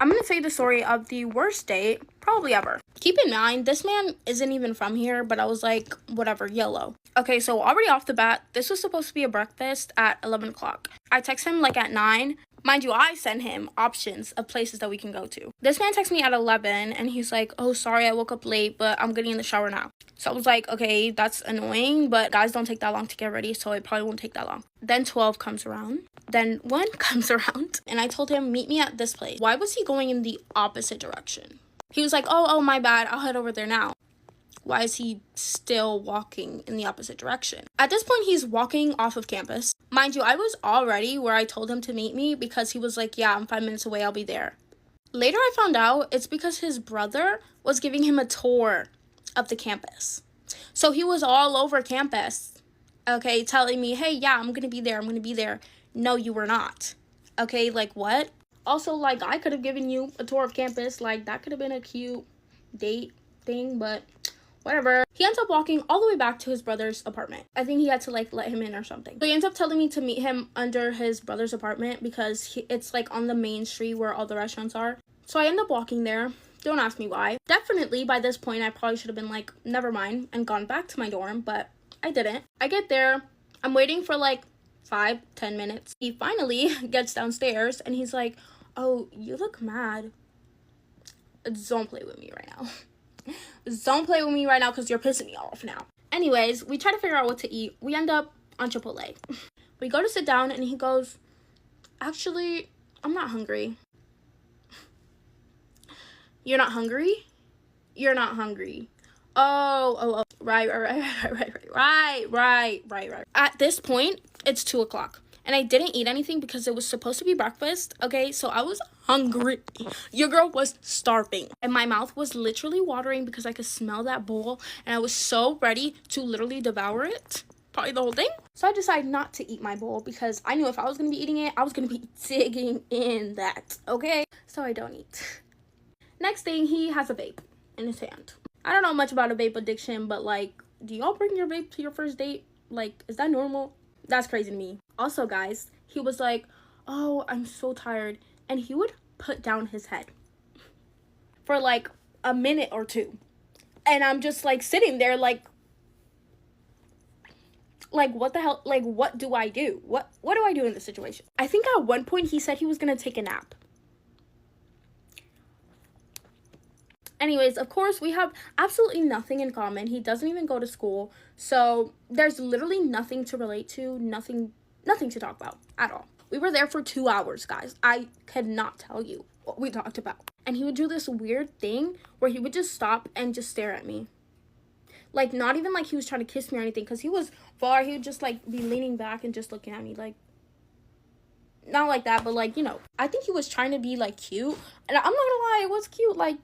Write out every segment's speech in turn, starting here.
I'm gonna tell you the story of the worst date probably ever. Keep in mind, this man isn't even from here, but I was like, whatever, YOLO. Okay, so already off the bat, this was supposed to be a breakfast at 11 o'clock. I text him like at 9. Mind you, I send him options of places that we can go to. This man texts me at 11 and he's like, oh, sorry, I woke up late, but I'm getting in the shower now. So I was like, okay, that's annoying, but guys don't take that long to get ready, so it probably won't take that long. Then 12 comes around. Then 1 comes around. And I told him, meet me at this place. Why was he going in the opposite direction? He was like, oh, my bad. I'll head over there now. Why is he still walking in the opposite direction? At this point, he's walking off of campus. Mind you, I was already where I told him to meet me because he was like, yeah, I'm 5 minutes away. I'll be there. Later, I found out it's because his brother was giving him a tour of the campus. So he was all over campus, okay, telling me, hey, yeah, I'm going to be there. I'm going to be there. No, you were not. Okay, like what? Also, like, I could have given you a tour of campus. Like, that could have been a cute date thing, but whatever. He ends up walking all the way back to his brother's apartment. I think he had to, like, let him in or something. So he ends up telling me to meet him under his brother's apartment because it's, like, on the main street where all the restaurants are. So I end up walking there. Don't ask me why. Definitely, by this point, I probably should have been like, never mind, and gone back to my dorm, but I didn't. I get there. I'm waiting for, like, 5-10 minutes. He finally gets downstairs, and he's like, oh, you look mad. Don't play with me right now. Don't play with me right now because you're pissing me off now. Anyways, we try to figure out what to eat. We end up on Chipotle. We go to sit down and he goes, actually, I'm not hungry. You're not hungry? You're not hungry. Oh. Right. At this point, it's 2 o'clock. And I didn't eat anything because it was supposed to be breakfast, okay? So I was hungry. Your girl was starving. And my mouth was literally watering because I could smell that bowl. And I was so ready to literally devour it. Probably the whole thing. So I decided not to eat my bowl because I knew if I was going to be eating it, I was going to be digging in that, okay? So I don't eat. Next thing, he has a vape in his hand. I don't know much about a vape addiction, but, like, do y'all bring your vape to your first date? Like, is that normal? That's crazy to me. Also, guys, he was like, oh, I'm so tired. And he would put down his head for, like, a minute or two. And I'm just, like, sitting there, like, what the hell? Like, what do I do? What do I do in this situation? I think at one point he said he was going to take a nap. Anyways, of course, we have absolutely nothing in common. He doesn't even go to school. So there's literally nothing to relate to, nothing to talk about at all. We were there for 2 hours, guys. I could not tell you what we talked about. And he would do this weird thing where he would just stop and just stare at me. Like, not even like he was trying to kiss me or anything, because he was far. He would just, like, be leaning back and just looking at me, like, not like that, but, like, you know. I think he was trying to be, like, cute. And I'm not gonna lie, it was cute, like,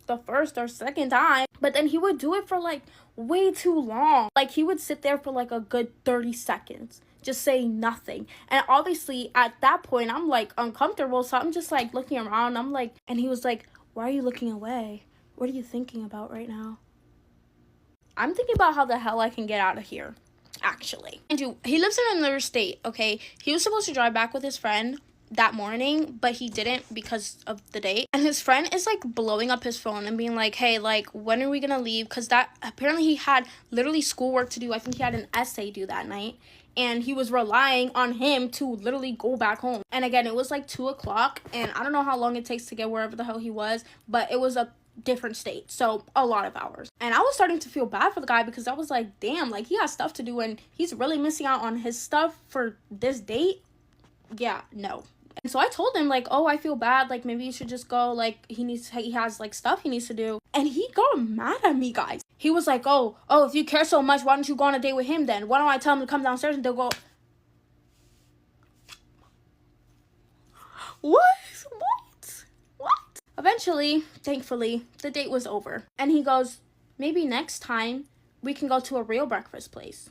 the first or second time, but then he would do it for like way too long. Like, he would sit there for like a good 30 seconds just saying nothing, and obviously at that point I'm like uncomfortable, so I'm just like looking around. I'm like, and he was like, why are you looking away? What are you thinking about right now? I'm thinking about how the hell I can get out of here, actually. And he lives in another state, okay? He was supposed to drive back with his friend that morning, but he didn't because of the date. And his friend is like blowing up his phone and being like, hey, like, when are we gonna leave? Because that apparently he had literally schoolwork to do. I think he had an essay due that night, and he was relying on him to literally go back home. And again, it was like 2 o'clock, and I don't know how long it takes to get wherever the hell he was, but it was a different state, so a lot of hours. And I was starting to feel bad for the guy because I was like, damn, like, he has stuff to do and he's really missing out on his stuff for this date. Yeah, no. And so I told him, like, oh, I feel bad, like, maybe you should just go, like, he has like stuff he needs to do. And he got mad at me, guys. He was like, oh, if you care so much, why don't you go on a date with him then? Why don't I tell him to come downstairs and they'll go, what? Eventually, thankfully, the date was over. And he goes, maybe next time we can go to a real breakfast place.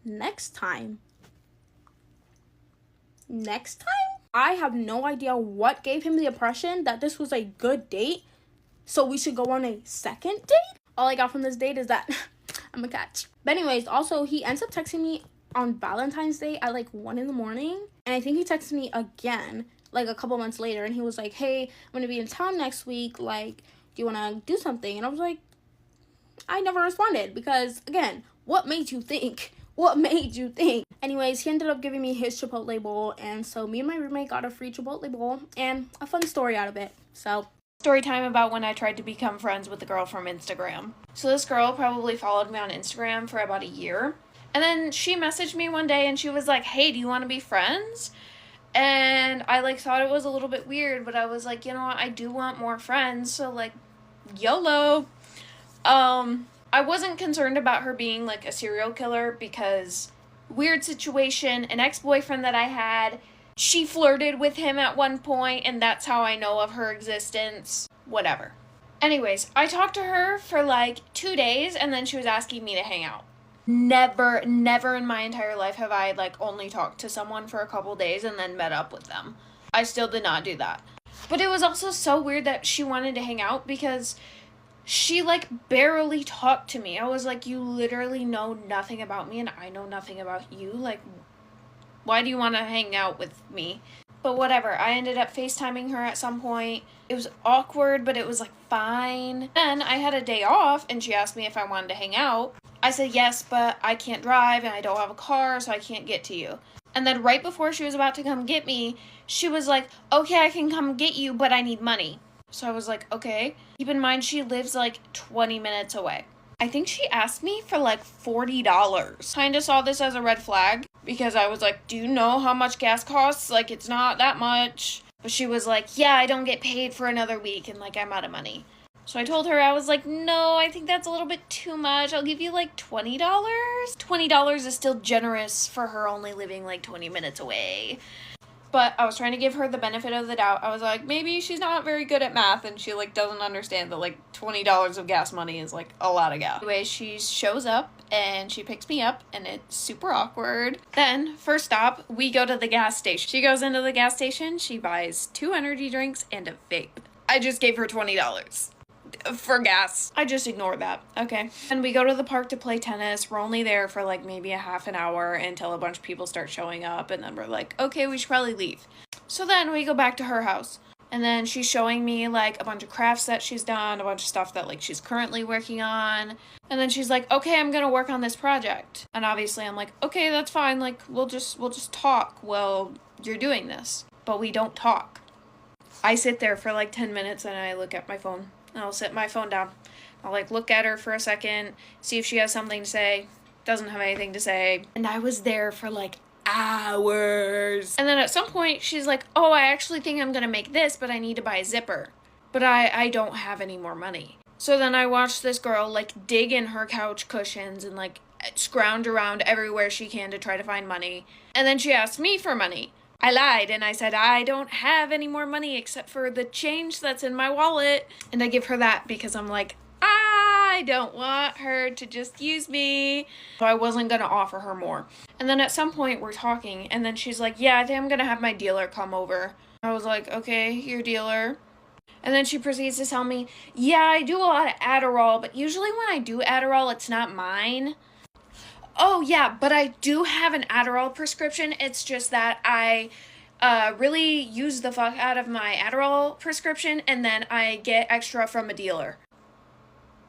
Next time? I have no idea what gave him the impression that this was a good date, so we should go on a second date. All I got from this date is that I'm a catch. But anyways, also, he ends up texting me on Valentine's Day at like 1 in the morning. And I think he texted me again like a couple months later, and he was like, hey, I'm gonna be in town next week, like, do you want to do something? And I was like, I never responded, because again, what made you think? What made you think? Anyways, he ended up giving me his Chipotle bowl, and so me and my roommate got a free Chipotle bowl and a fun story out of it. So, story time about when I tried to become friends with a girl from Instagram. So this girl probably followed me on Instagram for about a year. And then she messaged me one day and she was like, hey, do you want to be friends? And I like thought it was a little bit weird, but I was like, you know what, I do want more friends, so like, YOLO. I wasn't concerned about her being like a serial killer because weird situation, an ex-boyfriend that I had, she flirted with him at one point, and that's how I know of her existence. Whatever. Anyways, I talked to her for like 2 days, and then she was asking me to hang out. Never in my entire life have I like only talked to someone for a couple days and then met up with them. I still did not do that. But it was also so weird that she wanted to hang out because she like barely talked to me. I was like, you literally know nothing about me and I know nothing about you. Like, why do you want to hang out with me? But whatever, I ended up FaceTiming her at some point. It was awkward, but it was like fine. Then I had a day off and she asked me if I wanted to hang out. I said yes, but I can't drive and I don't have a car, so I can't get to you. And then right before she was about to come get me, she was like, okay, I can come get you, but I need money. So I was like, okay. Keep in mind, she lives like 20 minutes away. I think she asked me for like $40. Kind of saw this as a red flag because I was like, do you know how much gas costs? Like, it's not that much. But she was like, yeah, I don't get paid for another week and like I'm out of money. So I told her, I was like, no, I think that's a little bit too much. I'll give you like $20. $20 is still generous for her only living like 20 minutes away. But I was trying to give her the benefit of the doubt. I was like, maybe she's not very good at math and she like doesn't understand that like $20 of gas money is like a lot of gas. Anyway, she shows up and she picks me up and it's super awkward. Then, first stop, we go to the gas station. She goes into the gas station, she buys 2 energy drinks and a vape. I just gave her $20 for gas. I just ignored that. Okay. And we go to the park to play tennis. We're only there for like maybe a half an hour until a bunch of people start showing up, and then we're like, okay, we should probably leave. So then we go back to her house, and then she's showing me like a bunch of crafts that she's done, a bunch of stuff that like she's currently working on. And then she's like, okay, I'm gonna work on this project. And obviously I'm like, okay, that's fine. Like we'll just talk while you're doing this. But we don't talk. I sit there for like 10 minutes and I look at my phone. I'll set my phone down. I'll like look at her for a second, see if she has something to say. Doesn't have anything to say. And I was there for like hours. And then at some point she's like, oh, I actually think I'm gonna make this, but I need to buy a zipper. But I don't have any more money. So then I watched this girl like dig in her couch cushions and like scrounge around everywhere she can to try to find money. And then she asked me for money. I lied and I said, I don't have any more money except for the change that's in my wallet. And I give her that because I'm like, I don't want her to just use me. So I wasn't going to offer her more. And then at some point we're talking and then she's like, yeah, I think I'm going to have my dealer come over. I was like, okay, your dealer. And then she proceeds to tell me, yeah, I do a lot of Adderall, but usually when I do Adderall, it's not mine. Oh, yeah, but I do have an Adderall prescription. It's just that I really use the fuck out of my Adderall prescription, and then I get extra from a dealer.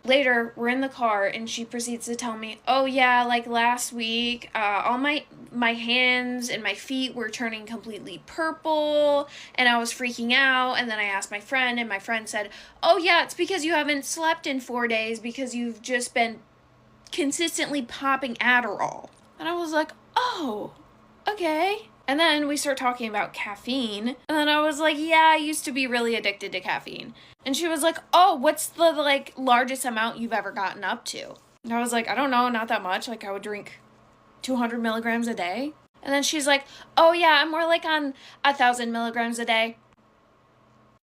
Later, we're in the car, and she proceeds to tell me, oh, yeah, like last week, all my hands and my feet were turning completely purple, and I was freaking out, and then I asked my friend, and my friend said, oh, yeah, it's because you haven't slept in 4 days because you've just been consistently popping Adderall. And I was like, oh, okay. And then we start talking about caffeine. And then I was like, yeah, I used to be really addicted to caffeine. And she was like, oh, what's the like largest amount you've ever gotten up to? And I was like, I don't know, not that much. Like I would drink 200 milligrams a day. And then she's like, oh yeah, I'm more like on 1,000 milligrams a day.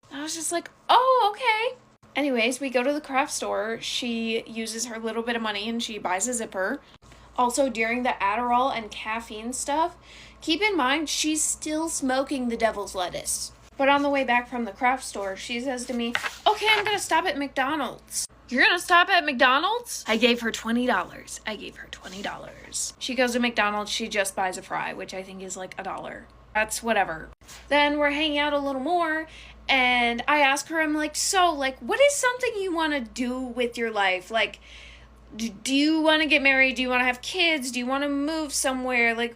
And I was just like, oh, okay. Anyways, we go to the craft store. She uses her little bit of money and she buys a zipper. Also, during the Adderall and caffeine stuff, keep in mind, she's still smoking the devil's lettuce. But on the way back from the craft store, she says to me, okay, I'm gonna stop at McDonald's. You're gonna stop at McDonald's? I gave her $20. She goes to McDonald's, she just buys a fry, which I think is like $1. That's whatever. Then we're hanging out a little more, and I ask her, I'm like, so, like, what is something you want to do with your life? Like, do you want to get married? Do you want to have kids? Do you want to move somewhere? Like,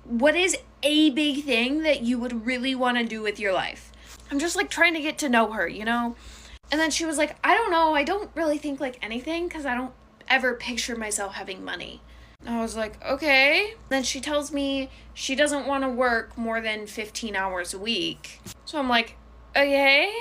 what is a big thing that you would really want to do with your life? I'm just, like, trying to get to know her, you know? And then she was like, I don't know. I don't really think, like, anything, because I don't ever picture myself having money. I was like, okay. Then she tells me she doesn't want to work more than 15 hours a week. So I'm like, okay.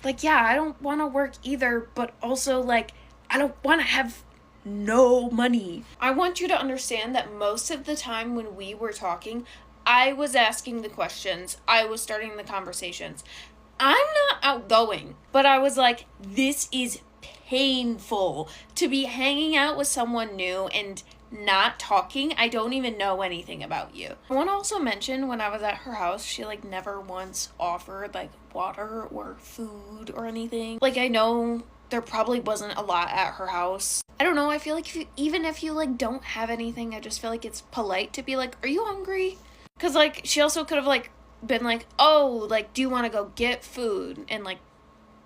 Like, yeah, I don't want to work either, but also, like, I don't want to have no money. I want you to understand that most of the time when we were talking, I was asking the questions, I was starting the conversations. I'm not outgoing, but I was like, this is painful to be hanging out with someone new and not talking. I don't even know anything about you. I want to also mention, when I was at her house, she like never once offered like water or food or anything. Like, I know there probably wasn't a lot at her house. I don't know, I feel like even if you like don't have anything, I just feel like it's polite to be like, are you hungry? Because like she also could have like been like, oh, like, do you want to go get food, and like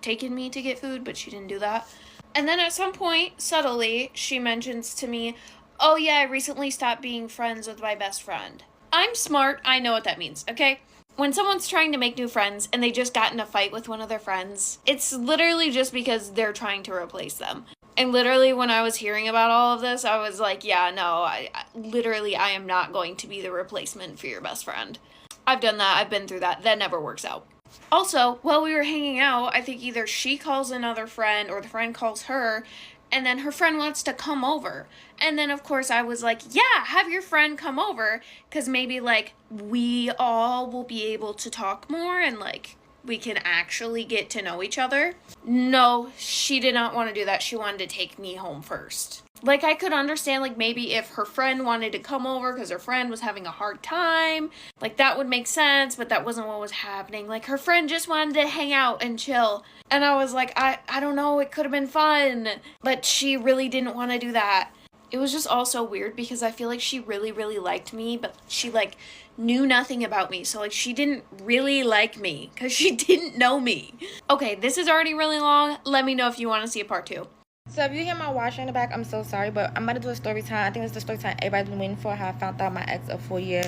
taken me to get food, but she didn't do that. And then at some point, subtly, she mentions to me, oh yeah, I recently stopped being friends with my best friend. I'm smart, I know what that means, okay? When someone's trying to make new friends and they just got in a fight with one of their friends, it's literally just because they're trying to replace them. And literally, when I was hearing about all of this, I was like, yeah, no, I am not going to be the replacement for your best friend. I've done that, I've been through that, that never works out. Also, while we were hanging out, I think either she calls another friend or the friend calls her, and then her friend wants to come over. And then, of course, I was like, yeah, have your friend come over, because maybe, like, we all will be able to talk more and, like, we can actually get to know each other. No, she did not want to do that. She wanted to take me home first. Like, I could understand, like, maybe if her friend wanted to come over because her friend was having a hard time, like, that would make sense, but that wasn't what was happening. Like, her friend just wanted to hang out and chill. And I was like, I don't know, it could have been fun. But she really didn't want to do that. It was just all so weird because I feel like she really, really liked me, but she, like, knew nothing about me. So, like, she didn't really like me because she didn't know me. Okay, this is already really long. Let me know if you want to see a part 2. So if you hear my washer in the back, I'm so sorry, but I'm about to do a story time. I think it's the story time everybody's been waiting for, how I found out my ex of 4 years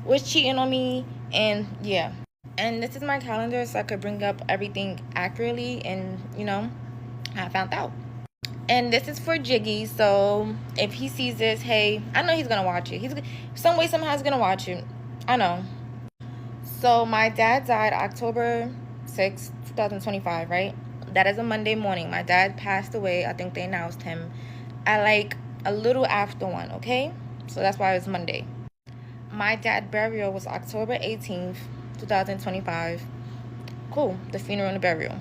was cheating on me, and yeah. And this is my calendar so I could bring up everything accurately, and, you know, I found out. And this is for Jiggy, so if he sees this, hey, I know he's gonna watch it. He's some way, somehow he's gonna watch it. I know. So my dad died October 6th, 2025, right? That is a Monday morning. My dad passed away. I think they announced him at like a little after 1, okay? So that's why it was Monday. My dad's burial was October 18th, 2025. Cool, the funeral and the burial.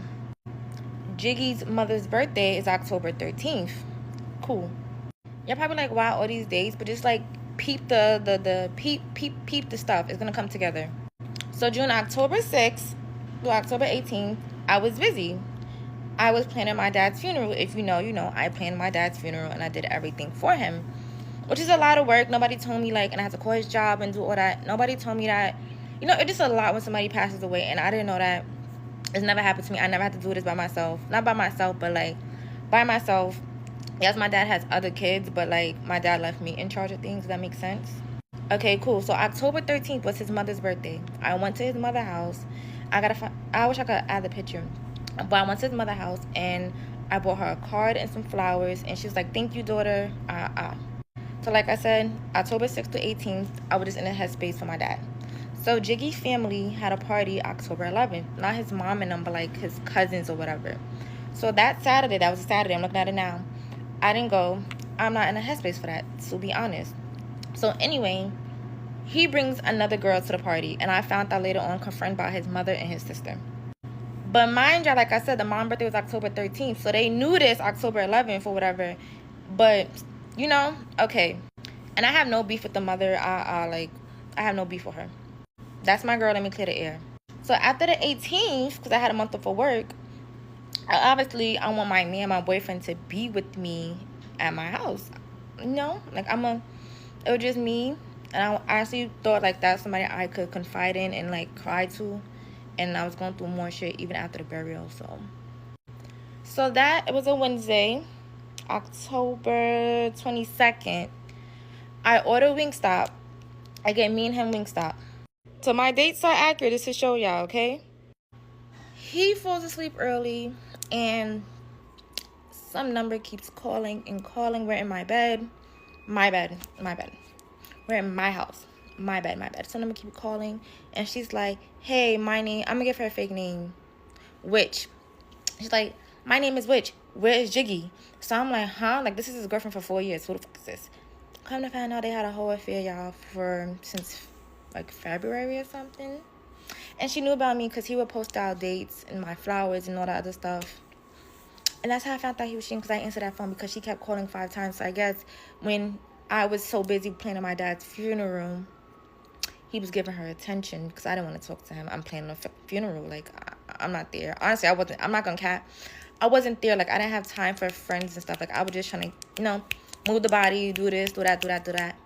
Jiggy's mother's birthday is October 13th. Cool. You're probably like, why all these days? But just like peep peep the stuff. It's gonna come together. So June October 6th to October 18th, I was busy. I was planning my dad's funeral. If you know, you know. I planned my dad's funeral and I did everything for him, which is a lot of work. Nobody told me, like, and I had to call his job and do all that. Nobody told me that. You know, it's just a lot when somebody passes away, and I didn't know that. It's never happened to me. I never had to do this by myself. Not by myself, but, like, by myself. Yes, my dad has other kids, but, like, my dad left me in charge of things. Does that make sense? Okay, cool. So October 13th was his mother's birthday. I went to his mother's house. I wish I could add the picture. But I went to his mother's house, and I bought her a card and some flowers, and she was like, thank you, daughter. So like I said, October 6th to 18th, I was just in a headspace for my dad. So Jiggy's family had a party October 11th. Not his mom and them, but like his cousins or whatever. So that Saturday, that was a Saturday, I'm looking at it now, I didn't go. I'm not in a headspace for that, to be honest. So anyway, he brings another girl to the party, and I found out later on, confirmed by his mother and his sister. But mind you, like I said, the mom's birthday was October 13th. So they knew this October 11th or whatever. But, you know, okay. And I have no beef with the mother. I have no beef with her. That's my girl. Let me clear the air. So after the 18th, because I had a month off of work, obviously I want me and my boyfriend to be with me at my house. You know, like it was just me, And I actually thought like that's somebody I could confide in and like cry to. And I was going through more shit even after the burial. So that, it was a Wednesday, October 22nd. I ordered Wingstop. I get me and him Wingstop. So my dates are accurate. This to show y'all, okay? He falls asleep early and some number keeps calling and calling. We're in my bed. My bed. We're in my house. My bed. Some number keep calling and she's like, hey, my name, I'm gonna give her a fake name, Witch. She's like, my name is Witch. Where is Jiggy? So I'm like, huh? Like, this is his girlfriend for 4 years. Who the fuck is this? Come to find out they had a whole affair, y'all, since like February or something. And she knew about me because he would post out dates and my flowers and all that other stuff. And that's how I found out he was cheating, because I answered that phone because she kept calling 5 times. So I guess when I was so busy planning my dad's funeral, he was giving her attention because I didn't want to talk to him. I'm planning a funeral. Like, I'm not there. Honestly, I'm not going to cap. I wasn't there. Like, I didn't have time for friends and stuff. Like, I was just trying to, move the body, do this, do that.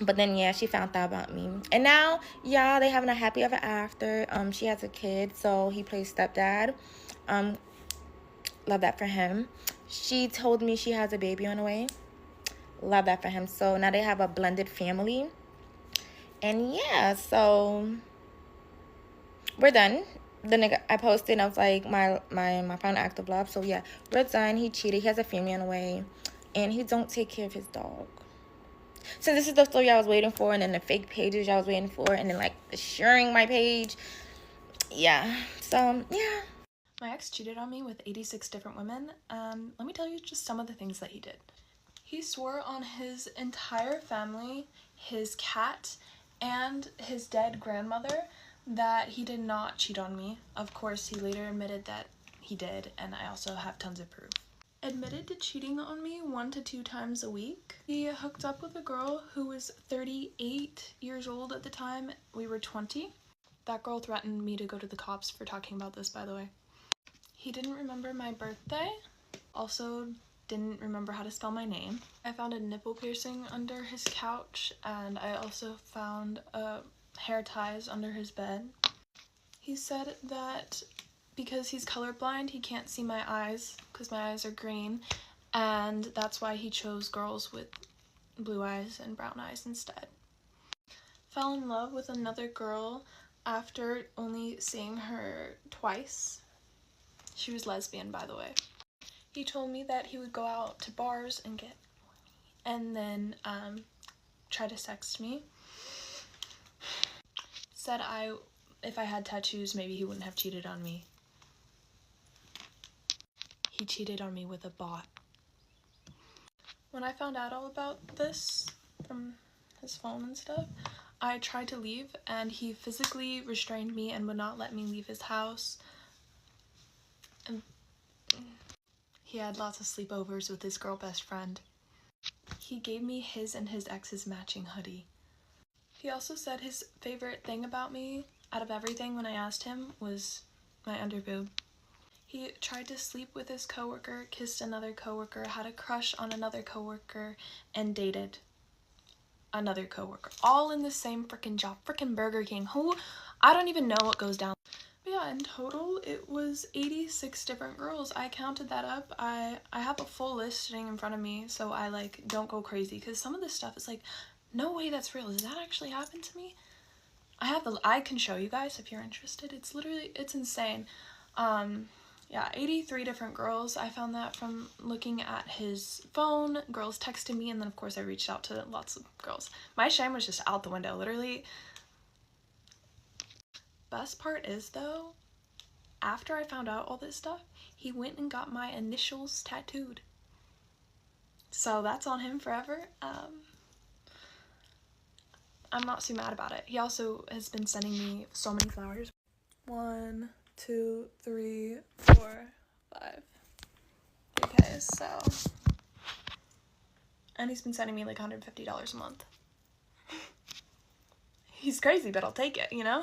But then, yeah, she found out about me. And now, y'all, they having a happy ever after. She has a kid, so he plays stepdad. Love that for him. She told me she has a baby on the way. Love that for him. So now they have a blended family. And yeah, so we're done. The nigga I posted, I was like, my final act of love. So yeah, we're done. He cheated. He has a family on the way. And he don't take care of his dog. So this is the story I was waiting for. And then the fake pages I was waiting for. And then like the sharing my page. Yeah. So yeah. My ex cheated on me with 86 different women. Let me tell you just some of the things that he did. He swore on his entire family, his cat, and his dead grandmother that he did not cheat on me. Of course, he later admitted that he did, and I also have tons of proof. Admitted to cheating on me 1 to 2 times a week. He hooked up with a girl who was 38 years old at the time. We were 20. That girl threatened me to go to the cops for talking about this, by the way. He didn't remember my birthday. Also didn't remember how to spell my name. I found a nipple piercing under his couch, and I also found hair ties under his bed. He said that because he's colorblind, he can't see my eyes because my eyes are green, and that's why he chose girls with blue eyes and brown eyes instead. Fell in love with another girl after only seeing her twice. She was lesbian, by the way. He told me that he would go out to bars and then try to sext me. Said if I had tattoos, maybe he wouldn't have cheated on me. He cheated on me with a bot. When I found out all about this from his phone and stuff, I tried to leave, and he physically restrained me and would not let me leave his house. And he had lots of sleepovers with his girl best friend. He gave me his and his ex's matching hoodie. He also said his favorite thing about me, out of everything when I asked him, was my underboob. He tried to sleep with his coworker, kissed another coworker, had a crush on another coworker, and dated another coworker. All in the same freaking job. Freaking Burger King. I don't even know what goes down. But yeah, in total, it was 86 different girls. I counted that up. I have a full list sitting in front of me, so I like don't go crazy, because some of this stuff is like, no way that's real. Does that actually happen to me? I can show you guys if you're interested. It's insane. Yeah, 83 different girls. I found that from looking at his phone. Girls texted me, and then of course I reached out to lots of girls. My shame was just out the window, literally. Best part is though, after I found out all this stuff, he went and got my initials tattooed. So that's on him forever. I'm not too mad about it. He also has been sending me so many flowers. 1, 2, 3, 4, 5. Okay, so. And he's been sending me like $150 a month. He's crazy, but I'll take it, you know?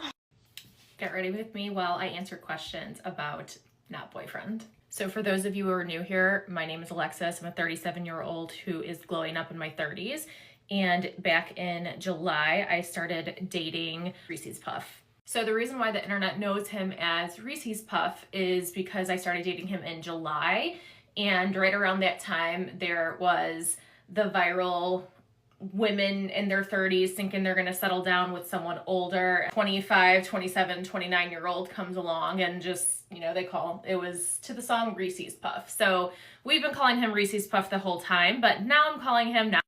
Get ready with me while I answer questions about not boyfriend. So for those of you who are new here, my name is Alexis. I'm a 37-year-old who is glowing up in my 30s. And back in July, I started dating Reese's Puff. So the reason why the internet knows him as Reese's Puff is because I started dating him in July. And right around that time, there was the viral women in their 30s thinking they're going to settle down with someone older. 25, 27, 29-year-old comes along and just, you know, it was to the song Reese's Puff. So we've been calling him Reese's Puff the whole time, but now I'm calling him now.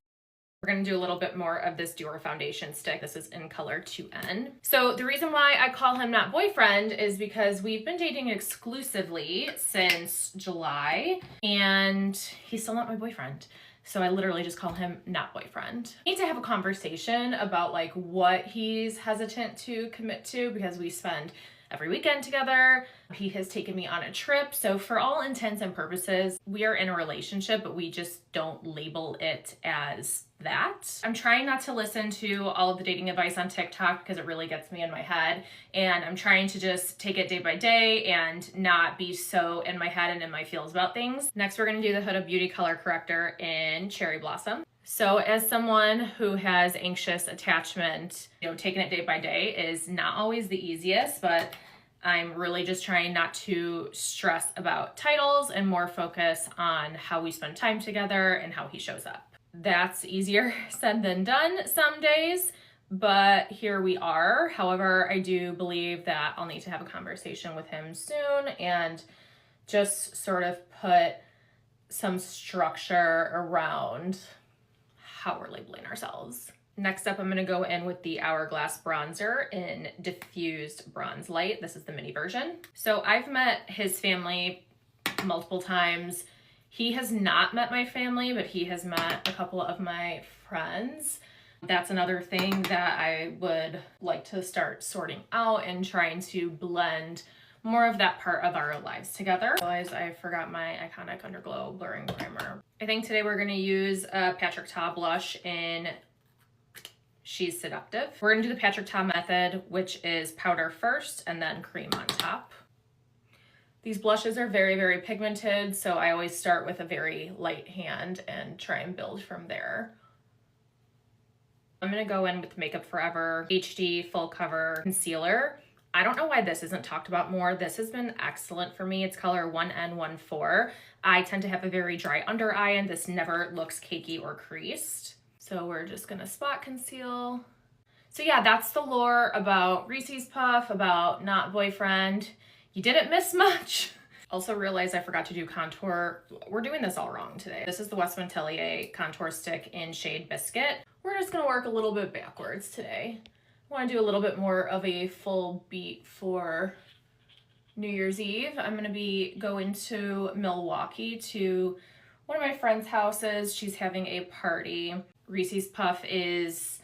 We're going to do a little bit more of this Dior foundation stick. This is in color 2N. So the reason why I call him not boyfriend is because we've been dating exclusively since July, and he's still not my boyfriend. So I literally just call him not boyfriend. I need to have a conversation about like what he's hesitant to commit to, because we spend every weekend together. He has taken me on a trip. So for all intents and purposes, we are in a relationship, but we just don't label it as that. I'm trying not to listen to all of the dating advice on TikTok because it really gets me in my head. And I'm trying to just take it day by day and not be so in my head and in my feels about things. Next, we're gonna do the Huda Beauty color corrector in Cherry Blossom. So as someone who has anxious attachment, you know, taking it day by day is not always the easiest, but I'm really just trying not to stress about titles and more focus on how we spend time together and how he shows up. That's easier said than done some days, but here we are. However, I do believe that I'll need to have a conversation with him soon and just sort of put some structure around how we're labeling ourselves. Next up, I'm gonna go in with the Hourglass bronzer in Diffused Bronze Light. This is the mini version. So I've met his family multiple times. He has not met my family, but he has met a couple of my friends. That's another thing that I would like to start sorting out and trying to blend more of that part of our lives together. I realized I forgot my iconic Underglow blurring primer. I think today we're gonna use a Patrick Ta blush in She's Seductive. We're gonna do the Patrick Ta method, which is powder first and then cream on top. These blushes are very, very pigmented, so I always start with a very light hand and try and build from there. I'm gonna go in with Makeup Forever HD Full Cover Concealer. I don't know why this isn't talked about more. This has been excellent for me. It's color 1N14. I tend to have a very dry under eye, and this never looks cakey or creased. So we're just gonna spot conceal. So yeah, that's the lore about Reese's Puff, about not boyfriend. You didn't miss much. Also realized I forgot to do contour. We're doing this all wrong today. This is the Westman Tellier contour stick in shade Biscuit. We're just gonna work a little bit backwards today. I wanna do a little bit more of a full beat for New Year's Eve. I'm gonna be going to Milwaukee to one of my friend's houses. She's having a party. Reese's Puff is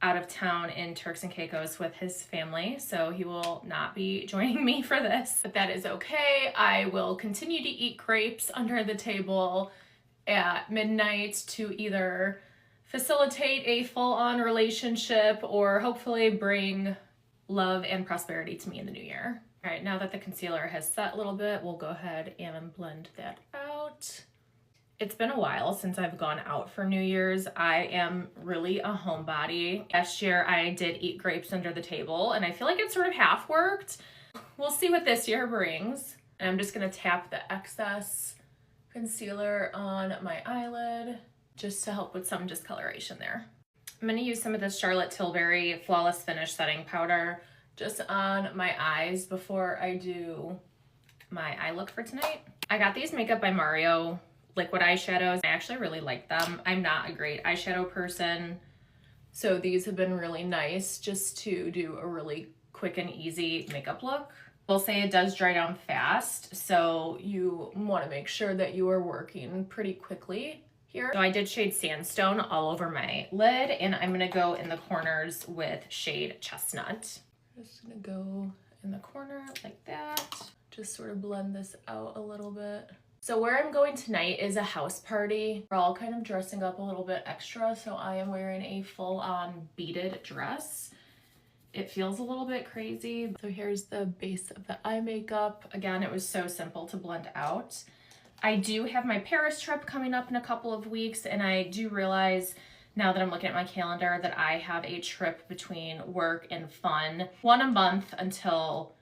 out of town in Turks and Caicos with his family, so he will not be joining me for this, but that is okay. I will continue to eat grapes under the table at midnight to either facilitate a full-on relationship or hopefully bring love and prosperity to me in the new year. All right, now that the concealer has set a little bit, we'll go ahead and blend that out. It's been a while since I've gone out for New Year's. I am really a homebody. Last year I did eat grapes under the table, and I feel like it sort of half worked. We'll see what this year brings. And I'm just gonna tap the excess concealer on my eyelid just to help with some discoloration there. I'm gonna use some of this Charlotte Tilbury Flawless Finish Setting Powder just on my eyes before I do my eye look for tonight. I got these Makeup by Mario liquid eyeshadows. I actually really like them. I'm not a great eyeshadow person, so these have been really nice just to do a really quick and easy makeup look. We'll say it does dry down fast, so you want to make sure that you are working pretty quickly here. So I did shade Sandstone all over my lid, and I'm gonna go in the corners with shade Chestnut. Just gonna go in the corner like that. Just sort of blend this out a little bit. So where I'm going tonight is a house party. We're all kind of dressing up a little bit extra, so I am wearing a full-on beaded dress. It feels a little bit crazy. So here's the base of the eye makeup. Again, it was so simple to blend out. I do have my Paris trip coming up in a couple of weeks, and I do realize now that I'm looking at my calendar, that I have a trip between work and fun, one a month until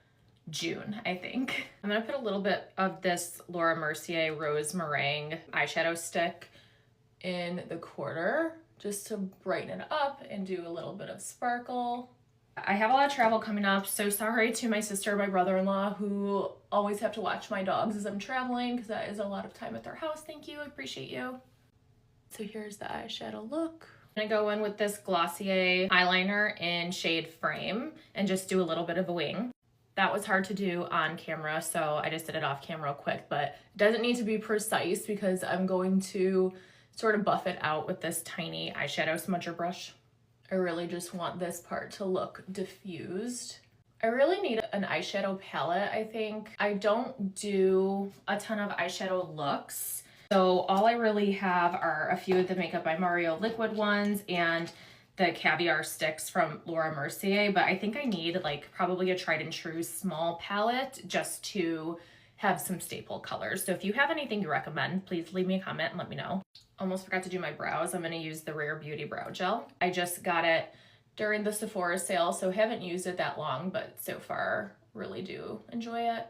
June, I think. I'm gonna put a little bit of this Laura Mercier Rose Meringue eyeshadow stick in the corner just to brighten it up and do a little bit of sparkle. I have a lot of travel coming up, so sorry to my sister and my brother-in-law who always have to watch my dogs as I'm traveling, because that is a lot of time at their house. Thank you, I appreciate you. So here's the eyeshadow look. I'm gonna go in with this Glossier eyeliner in shade Frame and just do a little bit of a wing. That was hard to do on camera, so I just did it off camera real quick, but it doesn't need to be precise because I'm going to sort of buff it out with this tiny eyeshadow smudger brush. I really just want this part to look diffused. I really need an eyeshadow palette, I think. I don't do a ton of eyeshadow looks, so all I really have are a few of the Makeup by Mario liquid ones and the Caviar sticks from Laura Mercier, but I think I need like probably a tried and true small palette just to have some staple colors. So if you have anything you recommend, please leave me a comment and let me know. Almost forgot to do my brows. I'm gonna use the Rare Beauty Brow Gel. I just got it during the Sephora sale, so haven't used it that long, but so far really do enjoy it.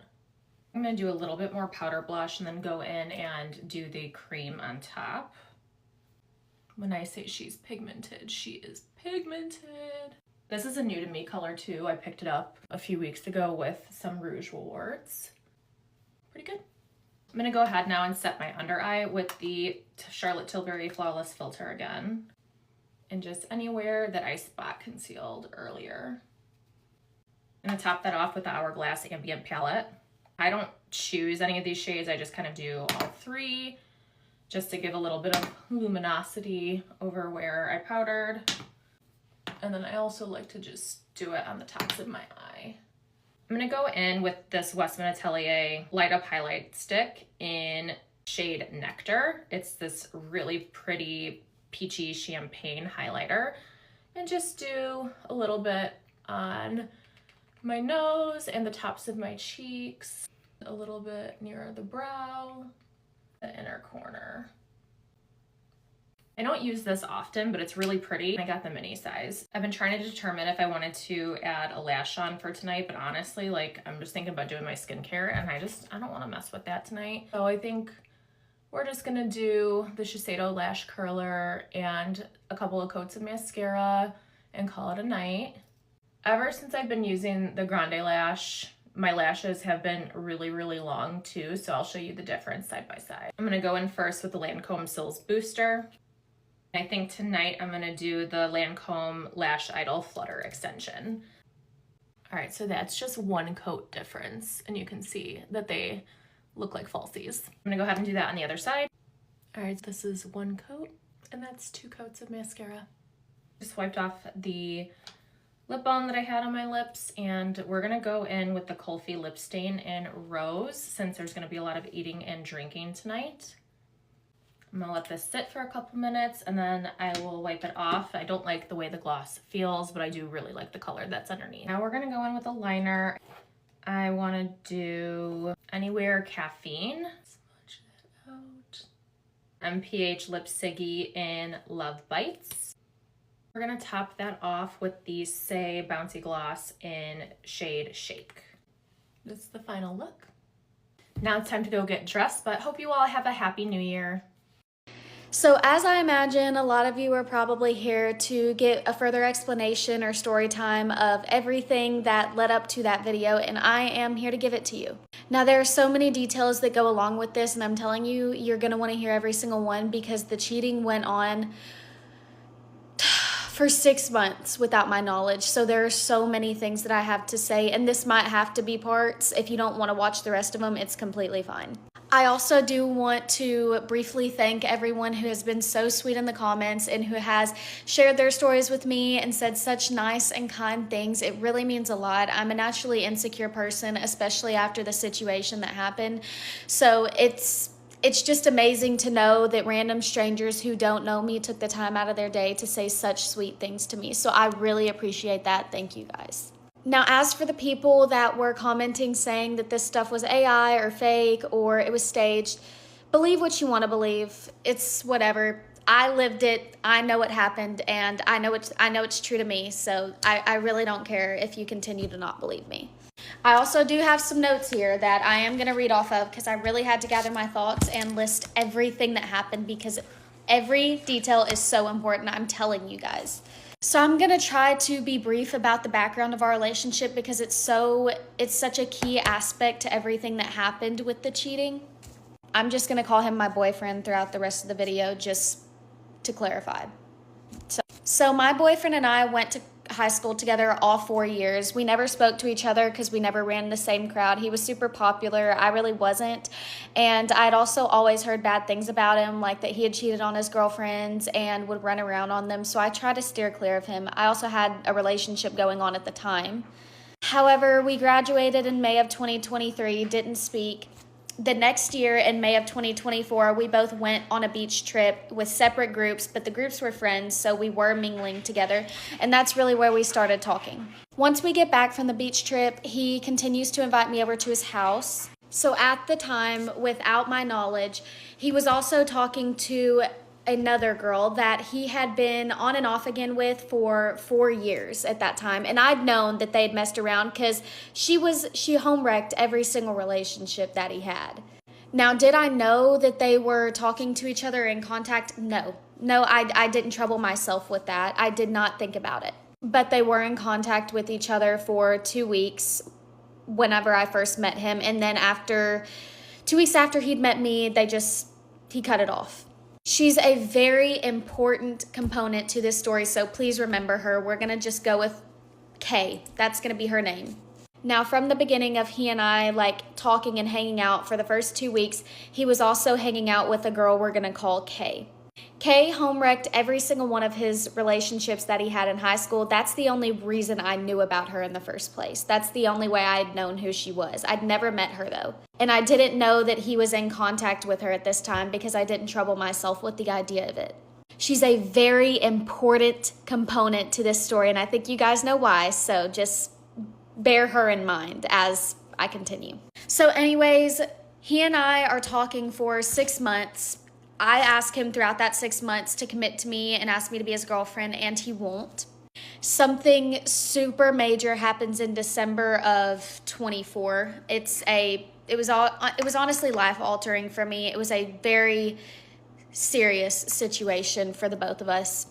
I'm gonna do a little bit more powder blush and then go in and do the cream on top. When I say she's pigmented, she is pigmented. This is a new to me color too. I picked it up a few weeks ago with some Rouge Rewards. Pretty good. I'm gonna go ahead now and set my under eye with the Charlotte Tilbury Flawless Filter again. And just anywhere that I spot concealed earlier. I'm gonna top that off with the Hourglass Ambient Palette. I don't choose any of these shades, I just kind of do all three, just to give a little bit of luminosity over where I powdered. And then I also like to just do it on the tops of my eye. I'm gonna go in with this Westman Atelier Light Up Highlight Stick in shade Nectar. It's this really pretty peachy champagne highlighter. And just do a little bit on my nose and the tops of my cheeks, a little bit near the brow, the inner corner. I don't use this often, but it's really pretty. I got the mini size. I've been trying to determine if I wanted to add a lash on for tonight, but honestly, like, I'm just thinking about doing my skincare and I don't want to mess with that tonight. So I think we're just gonna do the Shiseido Lash Curler and a couple of coats of mascara and call it a night. Ever since I've been using the Grande Lash, my lashes have been really, really long too, so I'll show you the difference side by side. I'm gonna go in first with the Lancome Sills Booster. I think tonight I'm gonna do the Lancome Lash Idol Flutter Extension. All right, so that's just one coat difference, and you can see that they look like falsies. I'm gonna go ahead and do that on the other side. All right, this is one coat, and that's 2 coats of mascara. Just wiped off the lip balm that I had on my lips, and we're gonna go in with the Kulfi Lip Stain in Rose, since there's gonna be a lot of eating and drinking tonight. I'm gonna let this sit for a couple minutes and then I will wipe it off. I don't like the way the gloss feels, but I do really like the color that's underneath. Now we're gonna go in with a liner. I wanna do Anywhere Caffeine. Smudge that out. MPH Lip Siggy in Love Bites. We're gonna top that off with the Say Bouncy Gloss in shade Shake. This is the final look. Now it's time to go get dressed, but hope you all have a happy new year. So as I imagine, a lot of you are probably here to get a further explanation or story time of everything that led up to that video, and I am here to give it to you. Now there are so many details that go along with this, and I'm telling you, you're gonna wanna hear every single one because the cheating went on for 6 months without my knowledge. So there are so many things that I have to say, and this might have to be parts. If you don't wanna watch the rest of them, it's completely fine. I also do want to briefly thank everyone who has been so sweet in the comments and who has shared their stories with me and said such nice and kind things. It really means a lot. I'm a naturally insecure person, especially after the situation that happened. So it's just amazing to know that random strangers who don't know me took the time out of their day to say such sweet things to me. So I really appreciate that. Thank you guys. Now, as for the people that were commenting saying that this stuff was AI or fake or it was staged, believe what you want to believe. It's whatever. I lived it. I know what happened, and I know it's true to me. So I really don't care if you continue to not believe me. I also do have some notes here that I am going to read off of because I really had to gather my thoughts and list everything that happened because every detail is so important. I'm telling you guys. So I'm going to try to be brief about the background of our relationship because it's such a key aspect to everything that happened with the cheating. I'm just going to call him my boyfriend throughout the rest of the video just to clarify. So my boyfriend and I went to high school together all 4 years. We never spoke to each other because we never ran in the same crowd. He was super popular. I really wasn't. And I'd also always heard bad things about him, like that he had cheated on his girlfriends and would run around on them. So I tried to steer clear of him. I also had a relationship going on at the time. However, we graduated in May of 2023, didn't speak. The next year, in May of 2024, we both went on a beach trip with separate groups, but the groups were friends, so we were mingling together, and that's really where we started talking. Once we get back from the beach trip, he continues to invite me over to his house. So at the time, without my knowledge, he was also talking to another girl that he had been on and off again with for 4 years at that time. And I'd known that they'd messed around because she home wrecked every single relationship that he had. Now, did I know that they were talking to each other in contact? No, I didn't trouble myself with that. I did not think about it. But they were in contact with each other for 2 weeks whenever I first met him. And then 2 weeks after he'd met me, he cut it off. She's a very important component to this story, so please remember her. We're going to just go with Kay. That's going to be her name. Now, from the beginning of he and I, talking and hanging out for the first 2 weeks, he was also hanging out with a girl we're going to call Kay. Kay home wrecked every single one of his relationships that he had in high school. That's the only reason I knew about her in the first place. That's the only way I'd known who she was. I'd never met her, though. And I didn't know that he was in contact with her at this time because I didn't trouble myself with the idea of it. She's a very important component to this story, and I think you guys know why, so just bear her in mind as I continue. So anyways, he and I are talking for 6 months. I asked him throughout that 6 months to commit to me and ask me to be his girlfriend, and he won't. Something super major happens in December of 24. It was honestly life-altering for me. It was a very serious situation for the both of us,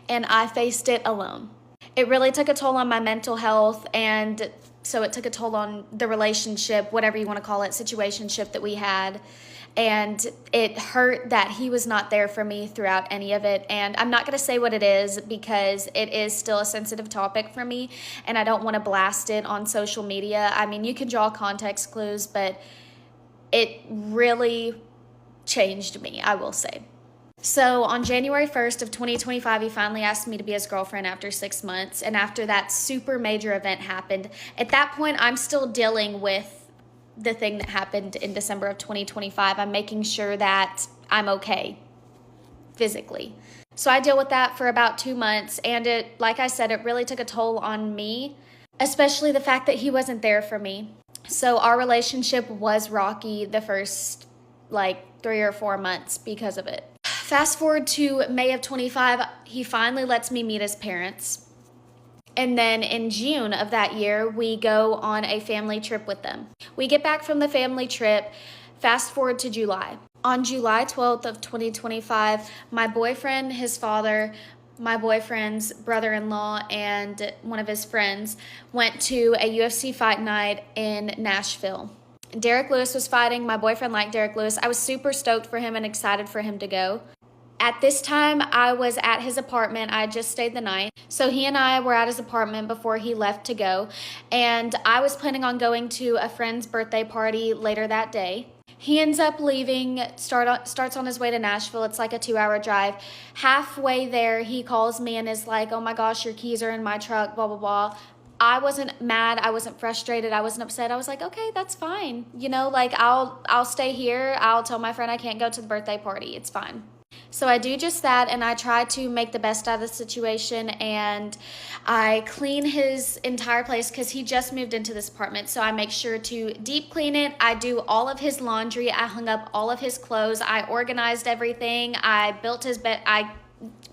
and I faced it alone. It really took a toll on my mental health, and so it took a toll on the relationship, whatever you want to call it, situationship that we had. And it hurt that he was not there for me throughout any of it. And I'm not going to say what it is because it is still a sensitive topic for me, and I don't want to blast it on social media. I mean, you can draw context clues, but it really changed me, I will say. So on January 1st of 2025, he finally asked me to be his girlfriend after 6 months. And after that super major event happened, at that point, I'm still dealing with the thing that happened in December of 2025. I'm making sure that I'm okay physically. So I deal with that for about 2 months. And like I said, it really took a toll on me, especially the fact that he wasn't there for me. So our relationship was rocky the first 3 or 4 months because of it. Fast forward to May of 25, he finally lets me meet his parents. And then in June of that year, we go on a family trip with them. We get back from the family trip, fast forward to July. On July 12th of 2025, my boyfriend, his father, my boyfriend's brother-in-law, and one of his friends went to a UFC fight night in Nashville. Derek Lewis was fighting. My boyfriend liked Derek Lewis. I was super stoked for him and excited for him to go. At this time, I was at his apartment. I had just stayed the night. So he and I were at his apartment before he left to go. And I was planning on going to a friend's birthday party later that day. He ends up leaving, starts on his way to Nashville. It's like a 2-hour drive. Halfway there, he calls me and is like, "Oh my gosh, your keys are in my truck, blah, blah, blah." I wasn't mad. I wasn't frustrated. I wasn't upset. I was like, okay, that's fine. I'll stay here. I'll tell my friend I can't go to the birthday party. It's fine. So I do just that, and I try to make the best out of the situation, and I clean his entire place because he just moved into this apartment. So I make sure to deep clean it. I do all of his laundry. I hung up all of his clothes. I organized everything. I built his bed. I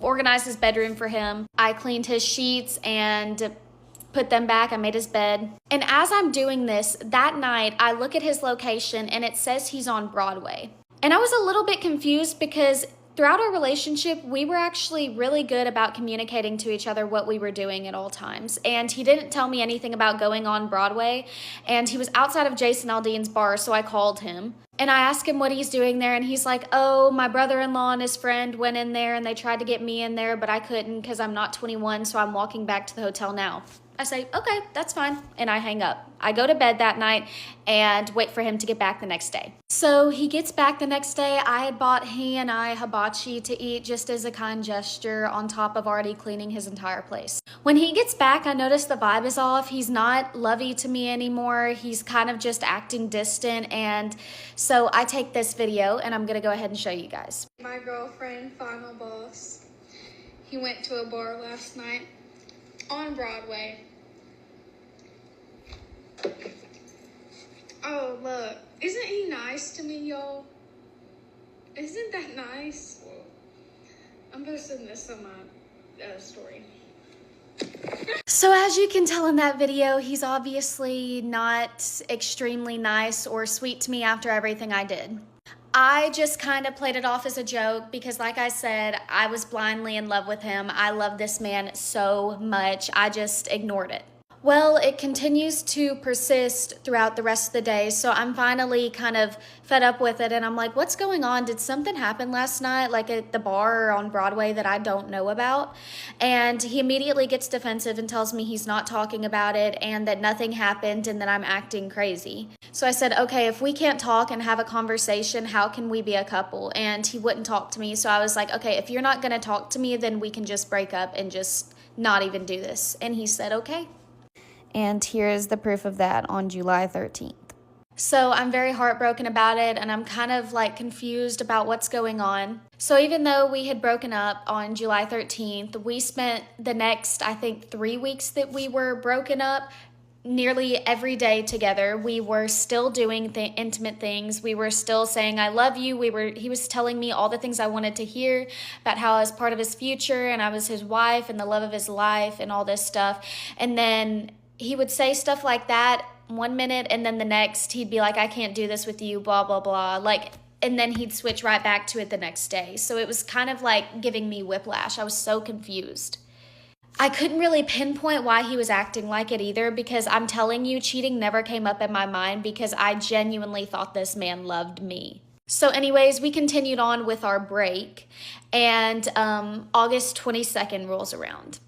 organized his bedroom for him. I cleaned his sheets and put them back. I made his bed. And as I'm doing this, that night, I look at his location and it says he's on Broadway. And I was a little bit confused because throughout our relationship, we were actually really good about communicating to each other what we were doing at all times. And he didn't tell me anything about going on Broadway. And he was outside of Jason Aldean's bar, so I called him. And I asked him what he's doing there, and he's like, oh, my brother-in-law and his friend went in there, and they tried to get me in there, but I couldn't because I'm not 21, so I'm walking back to the hotel now. I say, okay, that's fine, and I hang up. I go to bed that night and wait for him to get back the next day. So he gets back the next day. I had bought he and I hibachi to eat just as a kind gesture on top of already cleaning his entire place. When he gets back, I notice the vibe is off. He's not lovey to me anymore. He's kind of just acting distant, and so I take this video and I'm gonna go ahead and show you guys. My girlfriend, final boss, he went to a bar last night on Broadway. Oh, look. Isn't he nice to me, y'all? Isn't that nice? I'm posting this on my story. So as you can tell in that video, he's obviously not extremely nice or sweet to me after everything I did. I just kind of played it off as a joke because, like I said, I was blindly in love with him. I love this man so much. I just ignored it. Well, it continues to persist throughout the rest of the day, so I'm finally kind of fed up with it, and I'm like, what's going on? Did something happen last night, like at the bar or on Broadway that I don't know about? And he immediately gets defensive and tells me he's not talking about it and that nothing happened and that I'm acting crazy. So I said, okay, if we can't talk and have a conversation, how can we be a couple? And he wouldn't talk to me, so I was like, okay, if you're not going to talk to me, then we can just break up and just not even do this. And he said, okay. And here's the proof of that on July 13th. So I'm very heartbroken about it, and I'm kind of like confused about what's going on. So even though we had broken up on July 13th, we spent the next, I think, 3 weeks that we were broken up nearly every day together. We were still doing intimate things. We were still saying, I love you. He was telling me all the things I wanted to hear about how I was part of his future and I was his wife and the love of his life and all this stuff. And then he would say stuff like that 1 minute, and then the next he'd be like, I can't do this with you, blah, blah, blah. And then he'd switch right back to it the next day. So it was kind of like giving me whiplash. I was so confused. I couldn't really pinpoint why he was acting like it either, because I'm telling you, cheating never came up in my mind because I genuinely thought this man loved me. So anyways, we continued on with our break, and August 22nd rolls around.